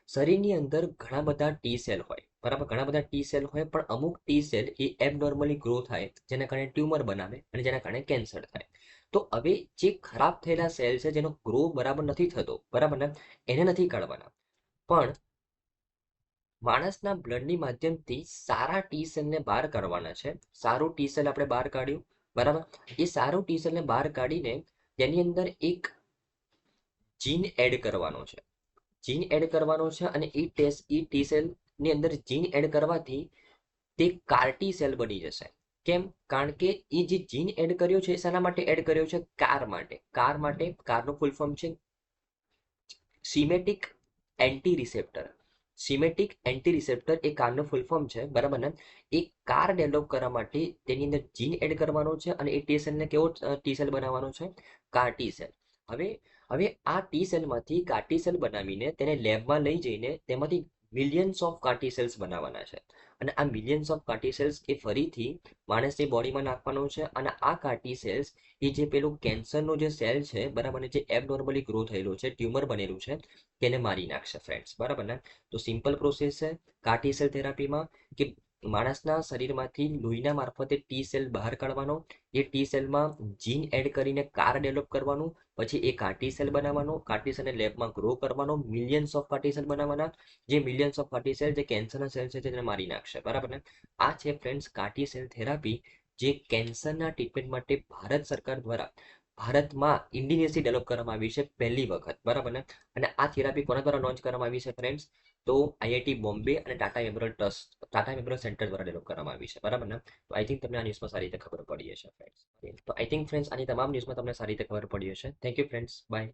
શરીરની અંદર ઘણા બધા ટી સેલ હોય, બરાબર, ઘણા બધા ટી સેલ હોય, પણ અમુક ટી સેલ એ એબનોર્મલી ગ્રો થાય, જેના કારણે ટ્યુમર બનાવે અને જેના કારણે કેન્સર થાય. તો હવે જે ખરાબ થયેલા સેલ છે જેનો ગ્રો બરાબર નથી થતો, બરાબર ને, એને નથી કાઢવાના, પણ માણસના બ્લડની માધ્યમથી સારા ટી સેલને બહાર કાઢવાના છે. સારું ટી સેલ આપણે બહાર કાઢ્યું, બરાબર. એ સારું ટી સેલને બહાર કાઢીને તેની અંદર એક જીન એડ કરવાનો છે. જીન એડ કરવાનો છે અને એ ટી સેલની અંદર જીન એડ કરવાથી તે કાર્ટી સેલ બની જશે. કેમ? કારણ કે એ જે જીન એડ કર્યો છે એ શાના માટે એડ કર્યો છે? કાર માટે. કાર માટે, કારનું ફૂલ ફોર્મ છે સિમેટિક એન્ટી રિસેપ્ટર. સિમેટિક એન્ટી રિસેપ્ટર એ કારનું ફૂલ ફોર્મ છે, બરાબર ને. એ કાર ડેવલપ કરવા માટે તેની અંદર જીન એડ કરવાનો છે અને એ ટી સેલને કેવો ટી સેલ બનાવવાનો છે? Car T cell. હવે હવે આ ટી સેલમાંથી કાર ટી સેલ બનાવીને તેને લેબમાં લઈ જઈને તેમાંથી મિલિયન્સ ઓફ કાર્ટી સેલ્સ બનાવવાના છે. અને આ મિલિયન્સ ઓફ કાર્ટી સેલ્સ એ ફરીથી માણસની બોડીમાં નાખવાનો છે અને આ કાર્ટી સેલ્સ એ જે પેલું કેન્સરનો જે સેલ છે, બરાબર ને, જે એબનોર્મલી ગ્રો થયેલો છે, ટ્યુમર બનેલું છે, તેને મારી નાખશે ફ્રેન્ડ્સ, બરાબર ને. તો સિમ્પલ પ્રોસેસ છે કાર્ટી સેલ થેરાપીમાં કે માણસના શરીરમાંથી લોહીના મારફતે ટી સેલ બહાર કાઢવાનો, એ ટી સેલમાં જીન એડ કરીને કાર ડેવલપ કરવાનું, પછી એ કાર્ટી સેલ બનાવવાનો, કાર્ટી સેલને લેબમાં ગ્રો કરવાનો, મિલિયન્સ ઓફ કાર્ટી સેલ બનાવવાના, જે મિલિયન્સ ઓફ કાર્ટી સેલ જે કેન્સરના સેલ છે તેને મારી નાખશે, બરાબર ને. આ છે ફ્રેન્ડ્સ કાર્ટી સેલ થેરાપી, જે કેન્સરના ટ્રીટમેન્ટ માટે ભારત સરકાર દ્વારા ભારતમાં ઇન્ડિનિયસલી ડેવલપ કરવામાં આવી છે પહેલી વખત, બરાબર ને. અને આ થેરાપી કોના દ્વારા લોન્ચ કરવામાં આવી છે ફ્રેન્ડ્સ? તો આઈઆઈટી બોમ્બે અને Tata memorial trust, Tata memorial centre દ્વારા ડેવલપ કરવામાં આવી છે, બરાબર ને. તો આઈ થિંક તમને આ ન્યૂઝમાં સારી રીતે ખબર પડી હશે ફ્રેન્ડ્સ. તો આઈ થિંક ફ્રેન્ડ્સ આની તમામ ન્યૂઝમાં તમને સારી રીતે ખબર પડી હશે. Thank you friends, by.